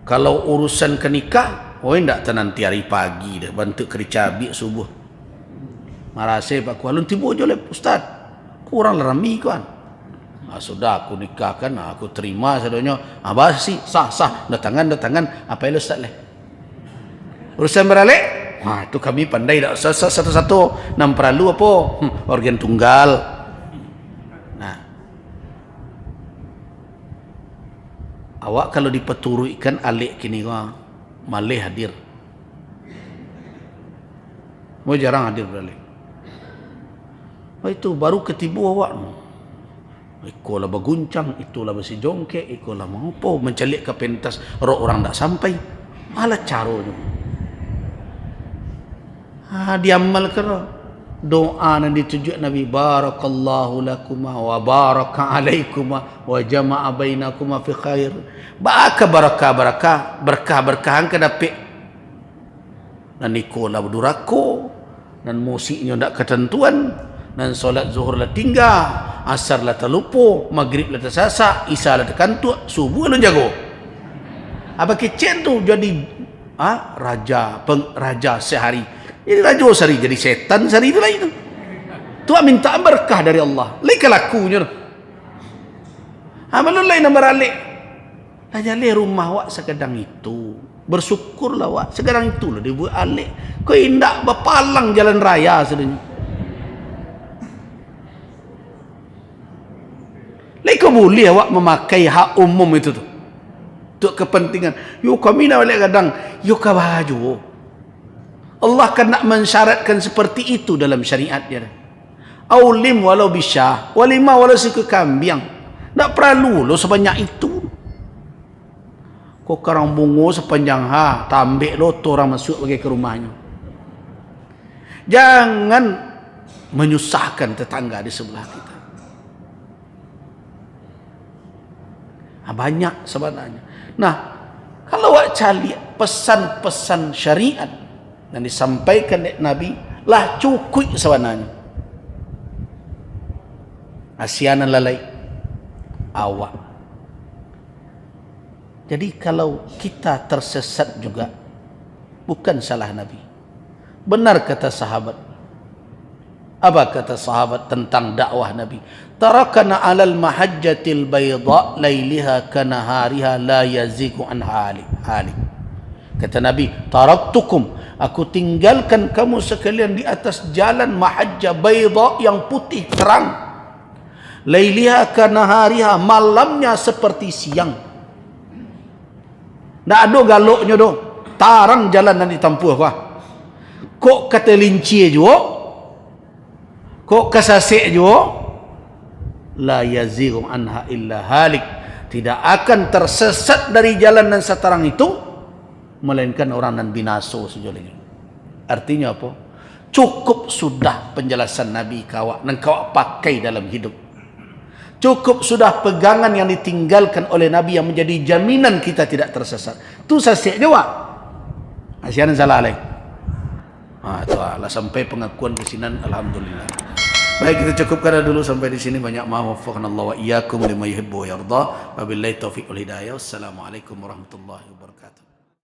Kalau urusan ke nikah, tak nanti hari pagi dah bantu kerja abik subuh. Marase Pak Kualun tiba je oleh ustaz. Kurang rami kan. Sudah aku nikahkan, aku terima sadanya. Basi sah datangan apa yang ustaz leh. Urusan beralik, tu kami pandai dak satu-satu nam perlu apa? Organ tunggal. Nah. Awak kalau dipeturuikan alik kini malih hadir. Mau jarang hadir beralik. Itu baru ketibu awak. Ikolah berguncang, itulah besi jongkek, ikolah mengapa mencalik ke pentas roh orang tak sampai. Malah caranya. Diamalkan doa yang dituju Nabi, barakallahu lakuma wa baraka alaikuma wa jama'a bainakuma fi khair. Berkah-berkahan ke dapat. Dan ikolah berdurako, dan musiknya tak ketentuan. Dan solat zuhur lah tinggal, asar lah terlupa, maghrib lah tersasak, isya lah terkantuk, subuh lah jago. Apa kecil tu jadi raja sehari. Jadi raja sehari jadi setan sehari itu lah itu. Tu minta berkah dari Allah. Leka lakunya tu. Malun lain nak beralik. Jali rumah awak sekadang itu. Bersyukurlah awak sekadang itulah dia buat alik. Kau indak berpalang jalan raya sebenarnya. Leka boleh awak memakai hak umum itu tu. Untuk kepentingan. Yo kami nak balik kadang. Yo ka baju. Allah kan nak mensyaratkan seperti itu dalam syariat dia. Aulim walau bisyah. Walima walau siku kambing. Tak perlu lo sebanyak itu. Kau karang bungo sepanjang tambik lo tu orang masuk bagi ke rumahnya. Jangan menyusahkan tetangga di sebelah kita. Banyak sebenarnya. Nah, kalau awak cari pesan-pesan syariat yang disampaikan oleh Nabi, lah cukup sebenarnya. Asianan lalai awak. Jadi kalau kita tersesat juga, bukan salah Nabi. Benar kata sahabat. Apa kata sahabat tentang dakwah Nabi? Tarakana alal mahajjatil bayda lailiha kanahariha la yaziku an hali. Kata Nabi, taraktukum, aku tinggalkan kamu sekalian di atas jalan mahajjah bayda yang putih terang. Lailiha kanahariha, malamnya seperti siang. Ndak ada galoknya do. Tarang jalan dan ditampuh wah. Kok kata linci juga, kok kasasek juga, la yazighu anha illa halik, tidak akan tersesat dari jalan dan satarang itu melainkan orang dan binaso sejolingnya. Artinya apa? Cukup sudah penjelasan Nabi kawak dan kawak pakai dalam hidup. Cukup sudah pegangan yang ditinggalkan oleh Nabi yang menjadi jaminan kita tidak tersesat. Tu sasek juga. Asian salah alaih. Itu lah sampai pengakuan kesinan, alhamdulillah. Baik, kita cukupkan dulu sampai di sini. Banyak maaf, wafaqanallahu wa iyyakum lima yuhibbu wa yarda. Wabillahi taufiq wal hidayah. Wassalamualaikum warahmatullahi wabarakatuh.